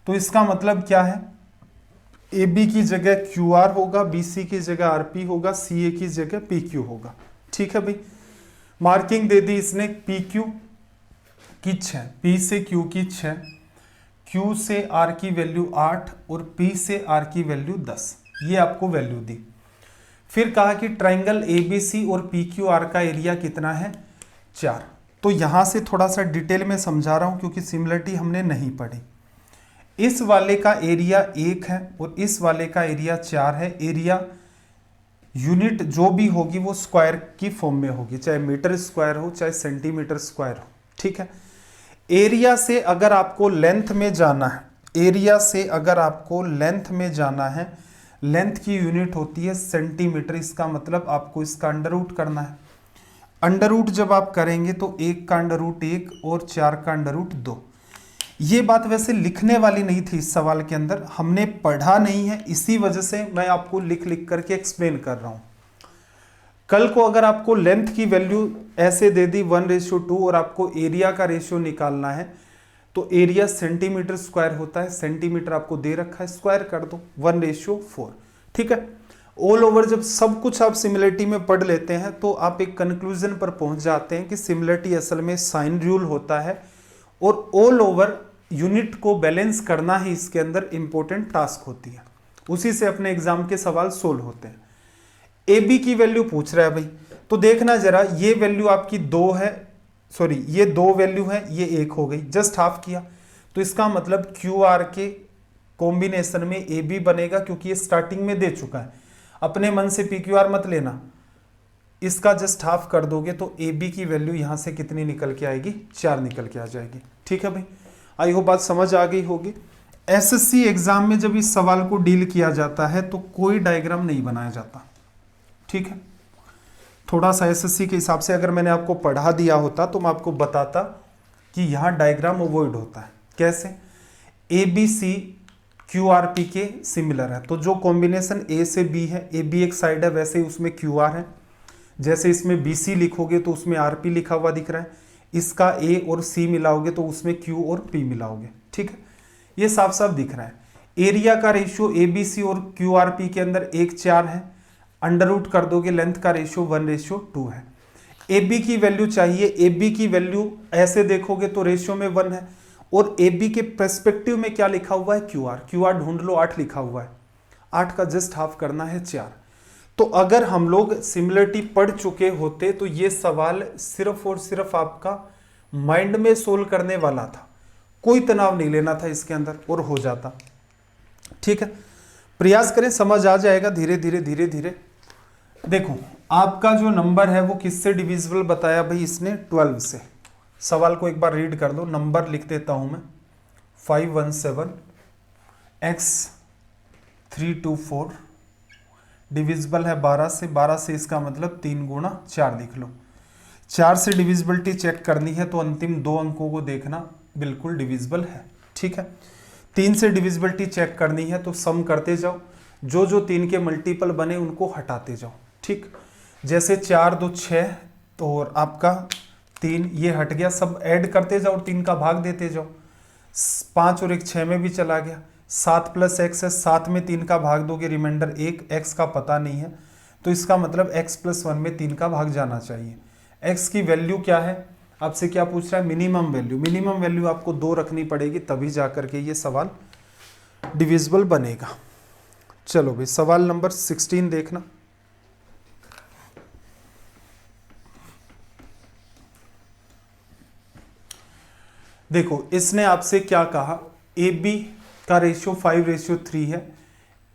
तो इसका मतलब क्या है, AB की जगह QR होगा, BC की जगह RP होगा, CA की जगह PQ होगा। ठीक है भाई, मार्किंग दे दी इसने, PQ की 6, P से Q की 6, Q से R की वैल्यू 8 और P से R की वैल्यू 10, ये आपको वैल्यू दी। फिर कहा कि ट्राइंगल ABC और PQR का एरिया कितना है, 4। तो यहां से थोड़ा सा डिटेल में समझा रहा हूं क्योंकि सिमिलरिटी हमने नहीं पढ़ी। इस वाले का एरिया 1 है और इस वाले का एरिया 4 है। एरिया यूनिट जो भी होगी वो स्क्वायर की फॉर्म में होगी, चाहे मीटर स्क्वायर हो चाहे सेंटीमीटर स्क्वायर हो। ठीक है, एरिया से अगर आपको लेंथ में जाना है, एरिया से अगर आपको लेंथ में जाना है, लेंथ की यूनिट होती है सेंटीमीटर। इसका मतलब आपको इसका अंडर रूट करना है। अंडर रूट जब आप करेंगे तो 1 का अंडर रूट 1 और 4 का अंडर रूट 2। ये बात वैसे लिखने वाली नहीं थी इस सवाल के अंदर, हमने पढ़ा नहीं है, इसी वजह से मैं आपको लिख लिख करके एक्सप्लेन कर रहा हूं। कल को अगर आपको लेंथ की वैल्यू ऐसे दे दी 1:2 और आपको एरिया का रेशियो निकालना है, तो एरिया सेंटीमीटर स्क्वायर होता है, सेंटीमीटर आपको दे रखा है, स्क्वायर कर दो 1:4। ठीक है, ऑल ओवर जब सब कुछ आप सिमिलरिटी में पढ़ लेते हैं तो आप एक कंक्लूजन पर पहुंच जाते हैं कि सिमिलरिटी असल में साइन रूल होता है, और ऑल ओवर यूनिट को बैलेंस करना ही इसके अंदर इंपॉर्टेंट टास्क होती है। उसी से अपने एग्जाम के सवाल सोल्व होते हैं। ए बी की वैल्यू पूछ रहा है भाई, तो देखना जरा, ये वैल्यू आपकी 2 है, सॉरी ये 2 वैल्यू है, ये 1 हो गई, जस्ट हाफ किया, तो इसका मतलब क्यू आर के कॉम्बिनेशन में ए बी बनेगा, क्योंकि ये स्टार्टिंग में दे चुका है। अपने मन से पी क्यू आर मत लेना, इसका जस्ट हाफ कर दोगे तो ए बी की वैल्यू यहां से कितनी निकल के आएगी, 4 निकल के आ जाएगी। ठीक है भाई, आई होप बात समझ आ गई होगी। एसएससी एग्जाम में जब इस सवाल को डील किया जाता है तो कोई डायग्राम नहीं बनाया जाता। ठीक है, थोड़ा सा एसएससी के हिसाब से अगर मैंने आपको पढ़ा दिया होता तो मैं आपको बताता कि यहां डायग्राम अवॉइड होता है। कैसे, ABC QRP के सिमिलर है। तो जो कॉम्बिनेशन A से B है, AB एक साइड है, वैसे ही उसमें QR है। जैसे इसमें BC लिखोगे तो उसमें RP लिखा हुआ दिख रहा है, इसका A और C मिलाओगे तो उसमें Q और P मिलाओगे। ठीक है, ये साफ साफ दिख रहा है। एरिया का रेशियो ABC और QRP के अंदर 1:4 है, अंडर रूट कर दोगे, लेंथ का रेशियो 1:2 है। AB की वैल्यू चाहिए, AB की वैल्यू ऐसे देखोगे तो रेशियो में 1 है, और AB के पर्सपेक्टिव में क्या लिखा हुआ है, QR ढूंढ लो, 8 लिखा हुआ है, 8 का जस्ट हाफ करना है 4। तो अगर हम लोग सिमिलरिटी पढ़ चुके होते तो ये सवाल सिर्फ और सिर्फ आपका माइंड में सोल्व करने वाला था, कोई तनाव नहीं लेना था इसके अंदर और हो जाता। ठीक है, प्रयास करें, समझ आ जाएगा धीरे धीरे धीरे धीरे। देखो आपका जो नंबर है वो किससे डिविजिबल बताया भाई इसने, 12 से। सवाल को एक बार रीड कर दो, नंबर लिख देता हूं मैं, 517 x 324 डिविजिबल है 12 से, 12 से इसका मतलब 3 गुणा 4 लिख लो। 4 से डिविजिबिलिटी चेक करनी है तो अंतिम 2 अंकों को देखना, बिल्कुल डिविजिबल है। ठीक है, 3 से डिविजिबिलिटी चेक करनी है तो सम करते जाओ, जो जो 3 के मल्टीपल बने उनको हटाते जाओ। ठीक, जैसे 4 2 6 तो और आपका 3 ये हट गया, सब ऐड करते जाओ और 3 का भाग देते जाओ। 5 और 1 6 में भी चला गया, 7 + x है, 7 में 3 का भाग दोगे, रिमाइंडर 1, x का पता नहीं है तो इसका मतलब x + 1 में 3 का भाग जाना चाहिए। x की वैल्यू क्या है, आपसे क्या पूछ रहा है, मिनिमम वैल्यू। मिनिमम वैल्यू आपको 2 रखनी पड़ेगी, तभी जाकर के ये सवाल डिविजिबल बनेगा। चलो भाई सवाल नंबर 16 देखना। देखो इसने आपसे क्या कहा, AB का रेशियो 5:3 है,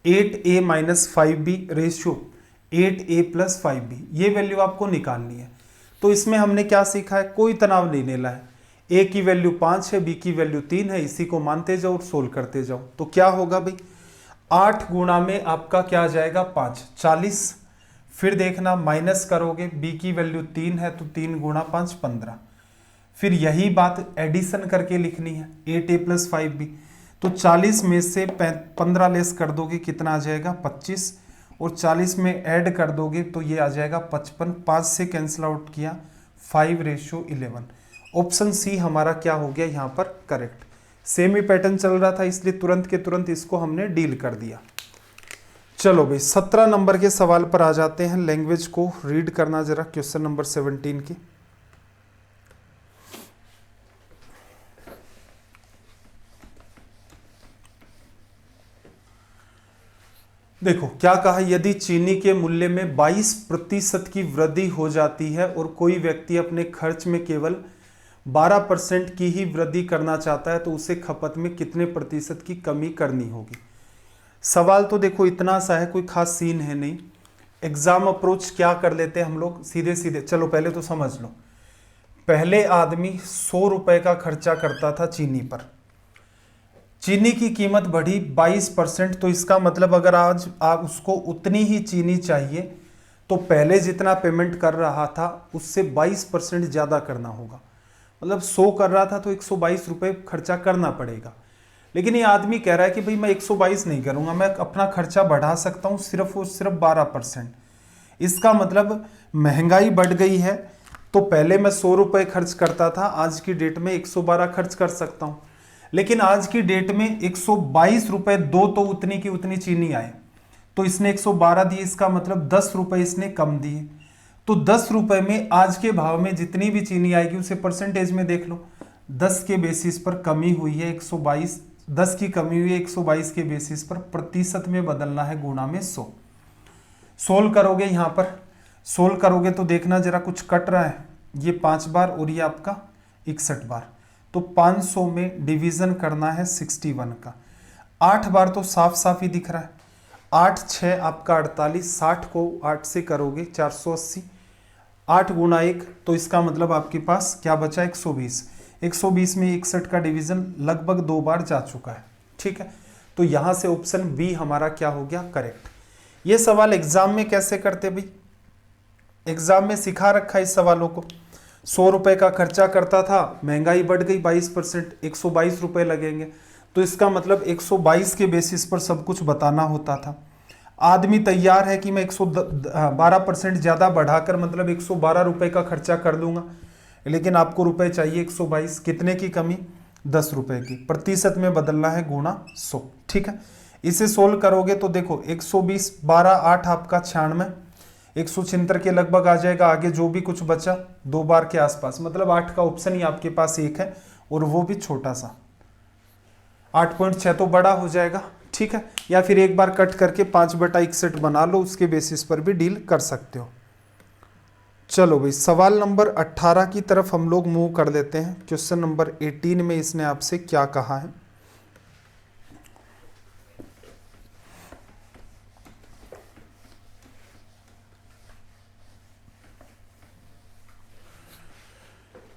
8A - 5B ratio 8A + 5B, ये वैल्यू आपको निकालनी है। तो इसमें हमने क्या सीखा है, कोई तनाव नहीं लेना है। A की वैल्यू 5 है, B की वैल्यू 3 है, इसी को मानते जाओ और सोल्व करते जाओ। तो क्या होगा भाई, 8 गुणा में आपका क्या आ जाएगा 5, 40। फिर देखना माइनस करोगे, B की वैल्यू 3 है तो 3 गुणा 5 15। फिर यही बात एडिशन करके लिखनी है, 8A + 5B। तो 40 में से 15 लेस कर दोगे, कितना आ जाएगा 25, और 40 में ऐड कर दोगे तो ये आ जाएगा 55। 5 से कैंसिल आउट किया, 5:11। ऑप्शन सी हमारा क्या हो गया यहाँ पर करेक्ट। सेम ही पैटर्न चल रहा था इसलिए तुरंत के तुरंत इसको हमने डील कर दिया। चलो भाई 17 नंबर के सवाल पर आ जाते हैं। लैंग्वेज को रीड करना जरा, क्वेश्चन नंबर 17 की। देखो क्या कहा, यदि चीनी के मूल्य में 22% की वृद्धि हो जाती है और कोई व्यक्ति अपने खर्च में केवल 12% की ही वृद्धि करना चाहता है तो उसे खपत में कितने प्रतिशत की कमी करनी होगी। सवाल तो देखो इतना सा है, कोई खास सीन है नहीं। एग्जाम अप्रोच क्या कर लेते हैं हम लोग, सीधे सीधे। चलो पहले तो समझ लो, पहले आदमी 100 रुपए का खर्चा करता था चीनी पर, चीनी की कीमत बढ़ी 22%, तो इसका मतलब अगर आज आप उसको उतनी ही चीनी चाहिए तो पहले जितना पेमेंट कर रहा था उससे 22% ज़्यादा करना होगा। मतलब 100 कर रहा था तो 122 रुपये खर्चा करना पड़ेगा। लेकिन ये आदमी कह रहा है कि भाई मैं 122 नहीं करूँगा, मैं अपना खर्चा बढ़ा सकता हूँ सिर्फ और सिर्फ 12%। इसका मतलब महंगाई बढ़ गई है, तो पहले मैं 100 रुपये खर्च करता था, आज की डेट में 112 खर्च कर सकता हूँ। लेकिन आज की डेट में 122 रुपए दो तो उतनी की उतनी चीनी आए, तो इसने 112 दिए, इसका मतलब 10 रुपए इसने कम दिए। तो 10 रुपए में आज के भाव में जितनी भी चीनी आएगी उसे परसेंटेज में देख लो, 10 के बेसिस पर कमी हुई है 122, 10 की कमी हुई है 122 के बेसिस पर, प्रतिशत में बदलना है, गुणा में 100। सोल्व करोगे, यहाँ पर सोल्व करोगे तो देखना जरा कुछ कट रहा है, ये 5 बार और ये आपका 61 बार, तो 500 में डिवीजन करना है 61 का। 8 बार तो साफ साफ ही दिख रहा है, 8 6 आपका 48, 60 को 8 से करोगे 480, 8 गुणा 1 तो इसका मतलब आपके पास क्या बचा 120। 120 में 61 का डिवीजन लगभग 2 बार जा चुका है। ठीक है, तो यहाँ से ऑप्शन बी हमारा क्या हो गया करेक्ट। ये सवाल एग्जाम में कैसे करते भाई, एग्जाम में सिखा रखा है इस सवालों को। 100 रुपए का खर्चा करता था, महंगाई बढ़ गई 22%, 122 रुपए लगेंगे, तो इसका मतलब 122 के बेसिस पर सब कुछ बताना होता था। आदमी तैयार है कि मैं 112% ज़्यादा बढ़ाकर मतलब 112 रुपये का खर्चा कर दूंगा, लेकिन आपको रुपए चाहिए 122। कितने की कमी? 10 रुपये की। प्रतिशत में बदलना है, गुणा 100। ठीक है, इसे सोल्व करोगे तो देखो 120 12 8 आपका 96, 176 के लगभग आ जाएगा। आगे जो भी कुछ बचा 2 बार के आसपास, मतलब 8 का ऑप्शन ही आपके पास एक है, और वो भी छोटा सा 8.6 तो बड़ा हो जाएगा। ठीक है, या फिर एक बार कट करके 5/61 बना लो, उसके बेसिस पर भी डील कर सकते हो। चलो भाई, सवाल नंबर 18 की तरफ हम लोग मूव कर लेते हैं। क्वेश्चन नंबर 18 में इसने आपसे क्या कहा है?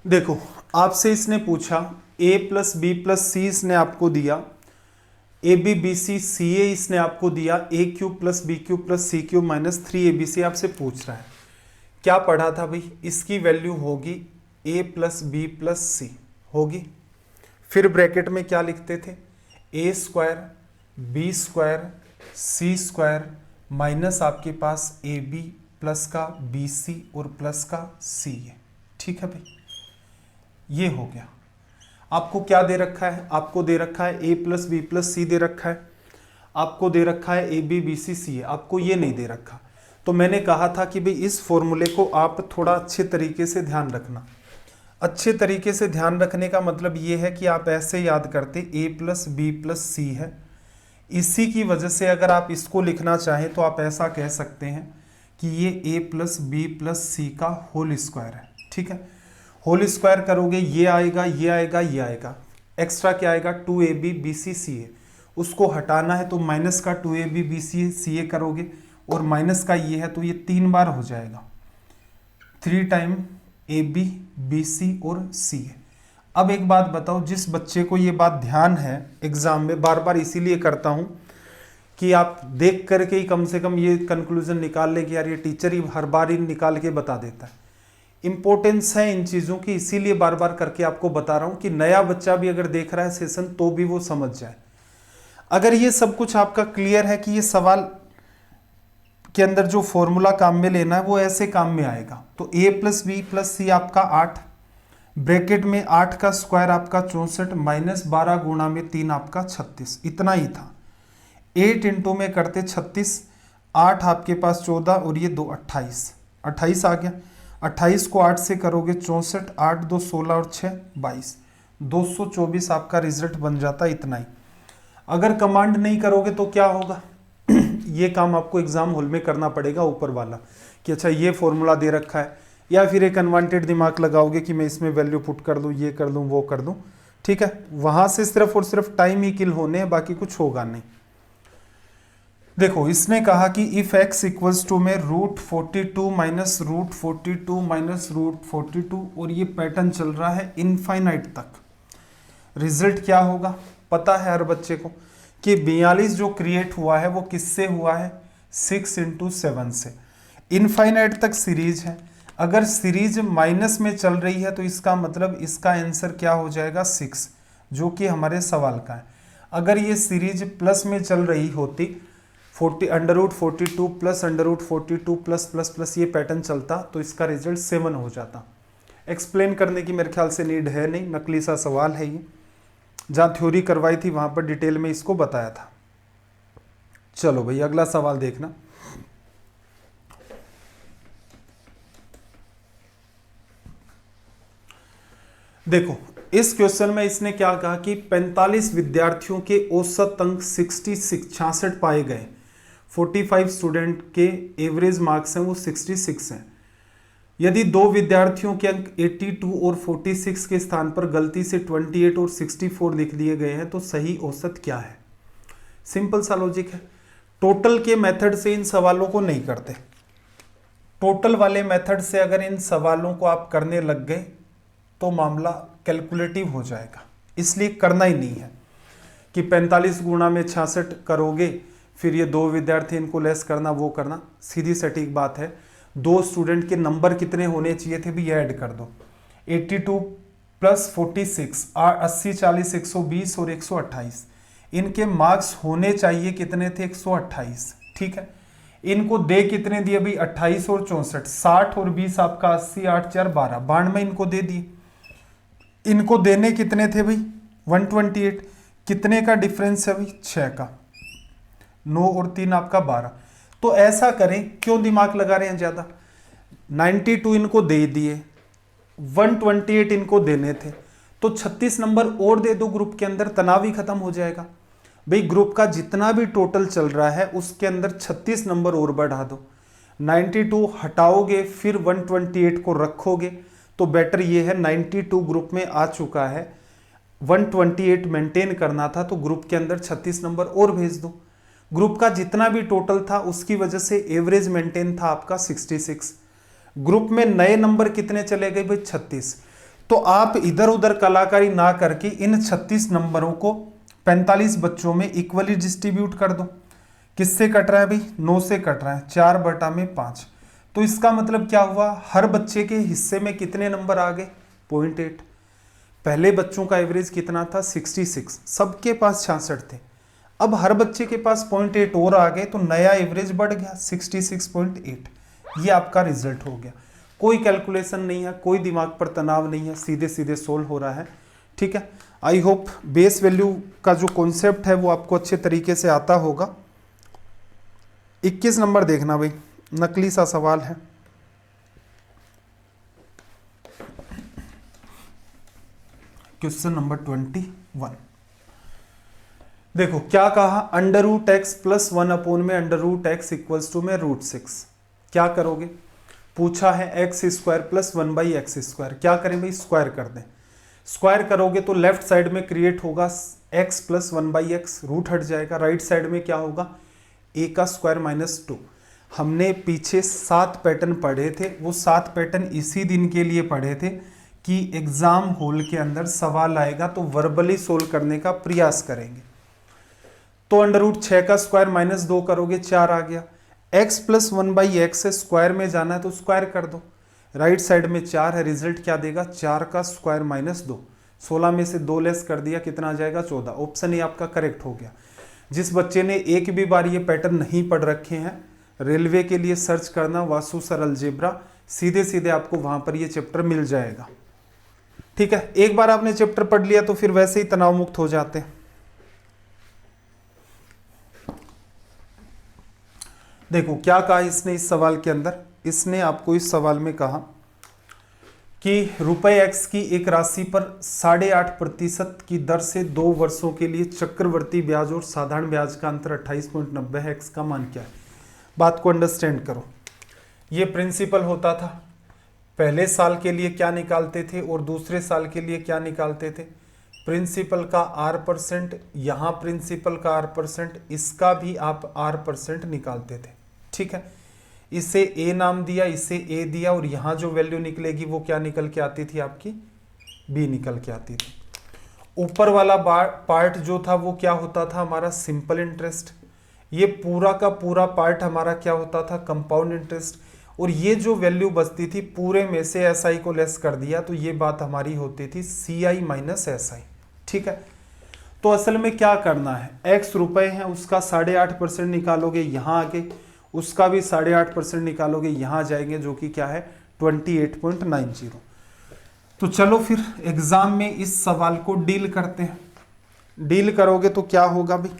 देखो, आपसे इसने पूछा a प्लस बी प्लस सी इसने आपको दिया, ए बी बी सी सी ए इसने आपको दिया, A cube plus B cube plus C cube minus 3abc आपसे पूछ रहा है। क्या पढ़ा था भाई? इसकी वैल्यू होगी a प्लस बी प्लस सी होगी, फिर ब्रैकेट में क्या लिखते थे? ए स्क्वायर बी स्क्वायर सी स्क्वायर माइनस आपके पास ए बी प्लस का बी सी और प्लस का सी ए। ठीक है भाई, ये हो गया। आपको क्या दे रखा है? आपको दे रखा है a प्लस बी प्लस सी दे रखा है, आपको दे रखा है ए बी बी सी सी है, आपको ये नहीं दे रखा। तो मैंने कहा था कि भाई इस फॉर्मूले को आप थोड़ा अच्छे तरीके से ध्यान रखना। अच्छे तरीके से ध्यान रखने का मतलब ये है कि आप ऐसे याद करते a प्लस बी प्लस सी है, इसी की वजह से अगर आप इसको लिखना चाहें तो आप ऐसा कह सकते हैं कि ये a प्लस बी प्लस सी का होल स्क्वायर है। ठीक है, होल स्क्वायर करोगे ये आएगा, ये आएगा, ये आएगा, एक्स्ट्रा क्या आएगा? 2ab bc ca, उसको हटाना है तो माइनस का 2ab bc ca करोगे, और माइनस का ये है तो ये 3 बार हो जाएगा, 3 टाइम ab bc और ca। अब एक बात बताओ, जिस बच्चे को ये बात ध्यान है एग्जाम में, बार बार इसीलिए करता हूं कि आप देख करके ही कम से कम ये कंक्लूजन निकाल ले कि यार ये टीचर ही हर बार ही निकाल के बता देता है। इंपॉर्टेंस है इन चीज़ों की, इसीलिए बार बार करके आपको बता रहा हूं कि नया बच्चा भी अगर देख रहा है सेशन तो भी वो समझ जाए। अगर ये सब कुछ आपका क्लियर है कि ये सवाल के अंदर जो फॉर्मूला काम में लेना है वो ऐसे काम में आएगा, तो a प्लस बी प्लस सी आपका 8, ब्रैकेट में 8 का स्क्वायर आपका 64 माइनस 12 गुणा में 3 आपका 36, इतना ही था। 8 इंटू में करते 36, 8 आपके पास 14 और ये 2 28, 28 आ गया। 28 को 8 से करोगे 64, 8 2 16 और 6 22, 224 आपका रिजल्ट बन जाता है, इतना ही। अगर कमांड नहीं करोगे तो क्या होगा? ये काम आपको एग्जाम हॉल में करना पड़ेगा ऊपर वाला, कि अच्छा ये फॉर्मूला दे रखा है, या फिर एक अनवांटेड दिमाग लगाओगे कि मैं इसमें वैल्यू पुट कर दूं, ये कर दूं, वो कर दूं। ठीक है, वहां से सिर्फ और सिर्फ टाइम ही किल होने हैं, बाकी कुछ होगा नहीं। देखो, इसने कहा कि इफ x इक्वल्स टू में √42 माइनस √42 माइनस √42, और ये पैटर्न चल रहा है इनफाइनाइट तक। रिजल्ट क्या होगा? पता है हर बच्चे को कि 42 जो क्रिएट हुआ है वो किससे हुआ है? 6 × 7 से। इनफाइनाइट तक सीरीज है, अगर सीरीज माइनस में चल रही है तो इसका मतलब इसका आंसर क्या हो जाएगा? 6, जो कि हमारे सवाल का है। अगर ये सीरीज प्लस में चल रही होती, √42 प्लस √42 प्लस प्लस प्लस ये पैटर्न चलता, तो इसका रिजल्ट 7 हो जाता। एक्सप्लेन करने की मेरे ख्याल से नीड है नहीं, नकली सा सवाल है ये। जहाँ थ्योरी करवाई थी वहाँ पर डिटेल में इसको बताया था। चलो भाई, अगला सवाल देखना। देखो, इस क्वेश्चन में इसने क्या कहा कि 45 विद्यार्थियों के औसत अंक 66 पाए गए। 45 स्टूडेंट के एवरेज मार्क्स हैं वो 66 हैं। यदि 2 विद्यार्थियों के अंक 82 और 46 के स्थान पर गलती से 28 और 64 लिख दिए गए हैं, तो सही औसत क्या है? सिंपल सा लॉजिक है। टोटल के मेथड से इन सवालों को नहीं करते। टोटल वाले मेथड से अगर इन सवालों को आप करने लग गए तो मामला कैलकुलेटिव हो जाएगा, इसलिए करना ही नहीं है कि 45 गुणा में 66 करोगे, फिर ये 2 विद्यार्थी इनको लेस करना, वो करना। सीधी सटीक बात है, 2 स्टूडेंट के नंबर कितने होने चाहिए थे भी, ये ऐड कर दो। 82 प्लस 46, 80, 40, 120 और 128। इनके मार्क्स होने चाहिए कितने थे? 128। ठीक है, इनको दे कितने दिए भाई? 28 और 64, 60 और 20 आपका 80, 8 4 12, 92 इनको दे दिए। इनको देने कितने थे भाई? 128। कितने का डिफरेंस है भाई? 6 का। 9 और 3 आपका 12। तो ऐसा करें, क्यों दिमाग लगा रहे हैं ज्यादा? 92 इनको दे दिए, 128 इनको देने थे, तो 36 नंबर और दे दो ग्रुप के अंदर, तनाव ही खत्म हो जाएगा। भाई ग्रुप का जितना भी टोटल चल रहा है उसके अंदर 36 नंबर और बढ़ा दो। 92 हटाओगे फिर 128 को रखोगे, तो बेटर ये है 92 ग्रुप में आ चुका है, 128 मेंटेन करना था, तो ग्रुप के अंदर 36 नंबर और भेज दो। ग्रुप का जितना भी टोटल था उसकी वजह से एवरेज मेंटेन था आपका 66। ग्रुप में नए नंबर कितने चले गए भाई? 36। तो आप इधर उधर कलाकारी ना करके इन 36 नंबरों को 45 बच्चों में इक्वली डिस्ट्रीब्यूट कर दो। किससे कट रहा है भाई? 9 से कट रहा है, 4/5। तो इसका मतलब क्या हुआ? हर बच्चे के हिस्से में कितने नंबर आ गए? 0.8। पहले बच्चों का एवरेज कितना था? 66, सबके पास 66 थे। अब हर बच्चे के पास 0.8 और आ गए, तो नया एवरेज बढ़ गया 66.8। ये आपका रिजल्ट हो गया। कोई कैलकुलेशन नहीं है, कोई दिमाग पर तनाव नहीं है, सीधे सीधे सोल्व हो रहा है। ठीक है, आई होप बेस वैल्यू का जो कॉन्सेप्ट है वो आपको अच्छे तरीके से आता होगा। 21 नंबर देखना भाई, नकली सा सवाल है। Question number 21। देखो क्या कहा? √x + 1 में √x = में √6। क्या करोगे? पूछा है x² + 1/x²। क्या करें भाई? स्क्वायर कर दें। स्क्वायर करोगे तो लेफ्ट साइड में क्रिएट होगा x + 1/x, रूट हट जाएगा। राइट साइड में क्या होगा? a² - 2। हमने पीछे 7 पैटर्न पढ़े थे, वो 7 पैटर्न इसी दिन के लिए पढ़े थे कि एग्जाम हॉल के अंदर सवाल आएगा तो वर्बली सोल्व करने का प्रयास करेंगे। तो √6 का स्क्वायर -2 करोगे, 4 आ गया। x + 1/x से स्क्वायर में जाना है तो स्क्वायर कर दो। राइट साइड में 4 है, रिजल्ट क्या देगा? 4 का स्क्वायर -2। 16 में से 2 लेस कर दिया, कितना आ जाएगा? 14। ऑप्शन ए आपका करेक्ट हो गया। जिस बच्चे ने एक भी बार ये पैटर्न नहीं पढ़ रखे हैं, रेलवे के लिए सर्च करना वासु सर अलजेब्रा, सीधे सीधे आपको वहां पर ये चैप्टर मिल जाएगा। ठीक है, एक बार आपने चैप्टर पढ़ लिया तो फिर वैसे ही तनाव मुक्त हो जाते हैं। देखो क्या कहा इसने इस सवाल के अंदर? इसने आपको इस सवाल में कहा कि ₹x की एक राशि पर 8.5% की दर से 2 वर्षों के लिए चक्रवर्ती ब्याज और साधारण ब्याज का अंतर 28.90 है। x का मान क्या है? बात को अंडरस्टैंड करो। ये प्रिंसिपल होता था, पहले साल के लिए क्या निकालते थे और दूसरे साल के लिए क्या निकालते थे? प्रिंसिपल का R%, यहाँ प्रिंसिपल का R%, इसका भी आप R% निकालते थे। ठीक है, इसे A नाम दिया, इसे A दिया, और यहाँ जो वैल्यू निकलेगी वो क्या निकल के आती थी? आपकी B निकल के आती थी। ऊपर वाला पार्ट जो था वो क्या होता था? हमारा सिंपल इंटरेस्ट। ये पूरा का पूरा पार्ट हमारा क्या होता था? Compound interest. और ये जो वैल्यू बचती थी पूरे में से SI को लेस कर दिया, तो ये बात हमारी होती थी CI - SI। ठीक है, तो असल में क्या करना है? x रुपए है, उसका 8.5% निकालोगे यहाँ आगे, उसका भी 8.5% निकालोगे यहाँ जाएंगे, जो कि क्या है? 28.90। तो चलो फिर एग्जाम में इस सवाल को डील करते हैं। डील करोगे तो क्या होगा भाई?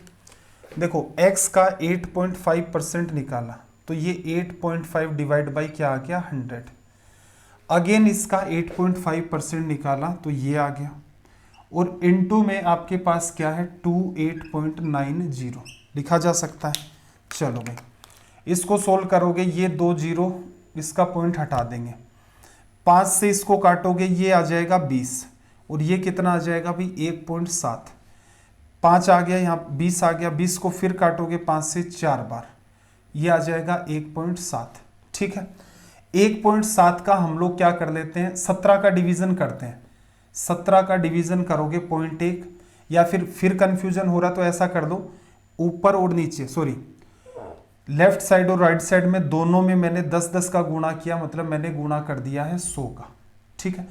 देखो x का 8.5% निकाला, तो ये 8.5 डिवाइड बाई क्या आ गया? 100। अगेन इसका 8.5% निकाला तो ये आ गया, और इनटू में आपके पास क्या है? 28.90 लिखा जा सकता है। चलो भाई इसको सोल्व करोगे, ये 2 0, इसका पॉइंट हटा देंगे, 5 से इसको काटोगे ये आ जाएगा 20, और ये कितना आ जाएगा भाई? 1.7। 5 आ गया यहाँ, 20 आ गया, 20 को फिर काटोगे 5 से 4 बार, ये आ जाएगा 1.7। ठीक है, 1.7 का हम लोग क्या कर लेते हैं? 17 का डिवीजन करते हैं। 17 का डिवीजन करोगे 0.1, या फिर कंफ्यूजन हो रहा तो ऐसा कर दो, ऊपर और नीचे, सॉरी लेफ्ट साइड और राइट साइड में दोनों में मैंने 10-10 का गुणा किया, मतलब मैंने गुणा कर दिया है 100 का। ठीक है,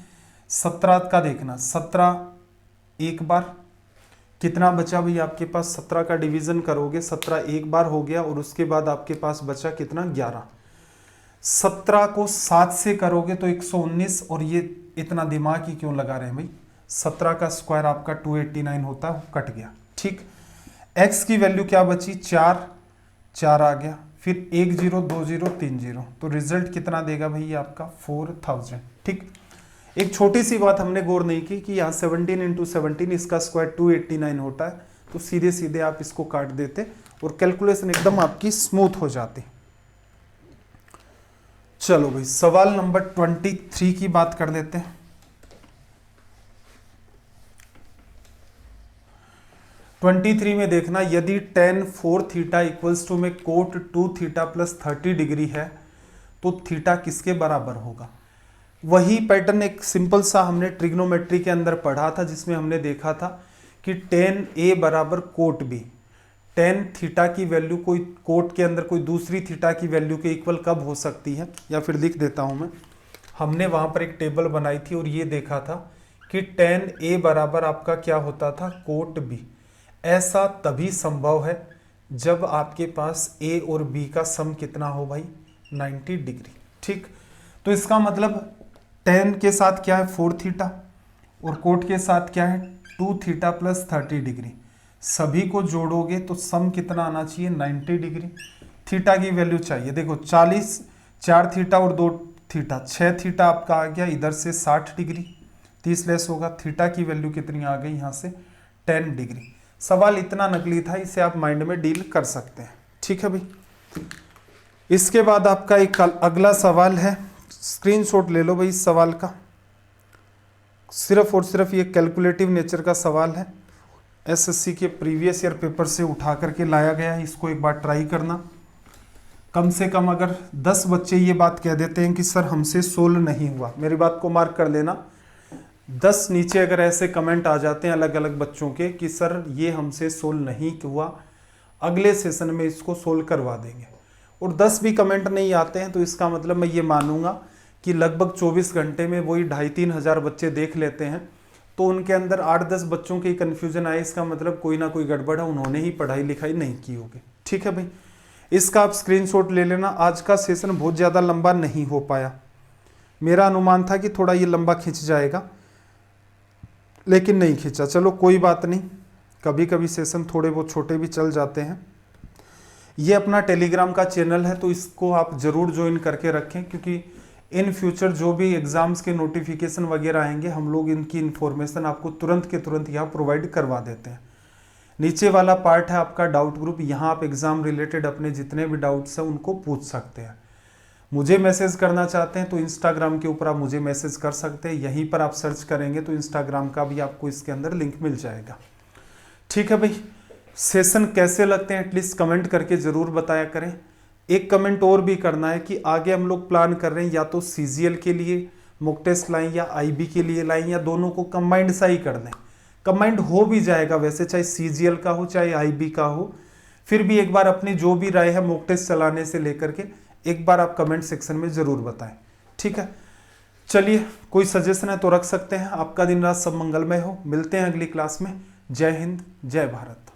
17 का देखना, 17 एक बार, कितना बचा भाई आपके पास, 17 का डिवीजन करोगे, 17 एक बार हो गया और उसके बाद आपके पास बचा कितना, 11। 17 को 7 से करोगे तो 119, और ये इतना दिमाग ही क्यों लगा रहे हैं भाई, 17 का स्क्वायर आपका 289 होता है, कट गया। ठीक, x की वैल्यू क्या बची, 4 आ गया, फिर 1 0 2 0 3 0, तो रिजल्ट कितना देगा भाई आपका 4000। ठीक, एक छोटी सी बात हमने गौर नहीं की कि यहाँ 17 इंटू 17 इसका स्क्वायर 289 होता है, तो सीधे सीधे आप इसको काट देते और कैलकुलेशन एकदम आपकी स्मूथ हो जाती। चलो भाई सवाल नंबर 23 की बात कर लेते हैं। 23 में देखना, यदि tan 4 थीटा इक्वल्स टू में कोट 2 थीटा प्लस 30 डिग्री है तो थीटा किसके बराबर होगा। वही पैटर्न एक सिंपल सा हमने ट्रिग्नोमेट्री के अंदर पढ़ा था, जिसमें हमने देखा था कि tan a बराबर कोट b, tan थीटा की वैल्यू कोई कोट के अंदर कोई दूसरी थीटा की वैल्यू के इक्वल कब हो सकती है, या फिर लिख देता हूं मैं, हमने वहां पर एक टेबल बनाई थी और ये देखा था कि tan a बराबर आपका क्या होता था, कोट b। ऐसा तभी संभव है जब आपके पास a और b का सम कितना हो भाई, 90 डिग्री। ठीक, तो इसका मतलब tan के साथ क्या है 4 थीटा और कोट के साथ क्या है 2 थीटा प्लस 30 डिग्री, सभी को जोड़ोगे तो सम कितना आना चाहिए, 90 डिग्री। थीटा की वैल्यू चाहिए, देखो 40, 4 थीटा और 2 थीटा, 6 थीटा आपका आ गया, इधर से 60 डिग्री, 30 लेस होगा, थीटा की वैल्यू कितनी आ गई यहाँ से 10 डिग्री। सवाल इतना नकली था, इसे आप माइंड में डील कर सकते हैं। ठीक है भाई, इसके बाद आपका एक अगला सवाल है, स्क्रीनशॉट ले लो भाई इस सवाल का, सिर्फ और सिर्फ ये कैलकुलेटिव नेचर का सवाल है, एसएससी के प्रीवियस ईयर पेपर से उठा करके लाया गया है, इसको एक बार ट्राई करना। कम से कम अगर 10 बच्चे ये बात कह देते हैं कि सर हमसे सोल्व नहीं हुआ, मेरी बात को मार्क कर लेना, 10 नीचे अगर ऐसे कमेंट आ जाते हैं अलग अलग बच्चों के कि सर ये हमसे सोल्व नहीं हुआ, अगले सेशन में इसको सोल्व करवा देंगे, और 10 भी कमेंट नहीं आते हैं, तो इसका मतलब मैं ये मानूंगा कि लगभग 24 घंटे में वही 2,500-3 हज़ार बच्चे देख लेते हैं, तो उनके अंदर 8-10 बच्चों की कन्फ्यूजन आए, इसका मतलब कोई ना कोई गड़बड़ है, उन्होंने ही पढ़ाई लिखाई नहीं की होगी। ठीक है भाई, इसका आप स्क्रीनशॉट ले लेना। आज का सेशन बहुत ज़्यादा लंबा नहीं हो पाया, मेरा अनुमान था कि थोड़ा ये लंबा खिंच जाएगा, लेकिन नहीं खींचा, चलो कोई बात नहीं, कभी कभी सेशन थोड़े बहुत छोटे भी चल जाते हैं। ये अपना टेलीग्राम का चैनल है, तो इसको आप ज़रूर ज्वाइन करके रखें, क्योंकि इन फ्यूचर जो भी एग्ज़ाम्स के नोटिफिकेशन वगैरह आएंगे, हम लोग इनकी इन्फॉर्मेशन आपको तुरंत के तुरंत यहाँ प्रोवाइड करवा देते हैं। नीचे वाला पार्ट है आपका डाउट ग्रुप, यहाँ आप एग्ज़ाम रिलेटेड अपने जितने भी डाउट्स हैं उनको पूछ सकते हैं। मुझे मैसेज करना चाहते हैं तो इंस्टाग्राम के ऊपर आप मुझे मैसेज कर सकते हैं, यहीं पर आप सर्च करेंगे तो इंस्टाग्राम का भी आपको इसके अंदर लिंक मिल जाएगा। ठीक है भाई, सेशन कैसे लगते हैं एटलीस्ट कमेंट करके ज़रूर बताया करें। एक कमेंट और भी करना है कि आगे हम लोग प्लान कर रहे हैं या तो सीजीएल के लिए मॉक टेस्ट लाएं या आईबी के लिए लाएं, या दोनों को कंबाइंड सा ही कर दें। कंबाइंड हो भी जाएगा वैसे, चाहे सीजीएल का हो चाहे आईबी का हो, फिर भी एक बार अपनी जो भी राय है मॉक टेस्ट चलाने से लेकर के एक बार आप कमेंट सेक्शन में ज़रूर बताएं। ठीक है, चलिए कोई सजेशन है तो रख सकते हैं। आपका दिन रात सब मंगलमय हो, मिलते हैं अगली क्लास में। जय हिंद, जय भारत।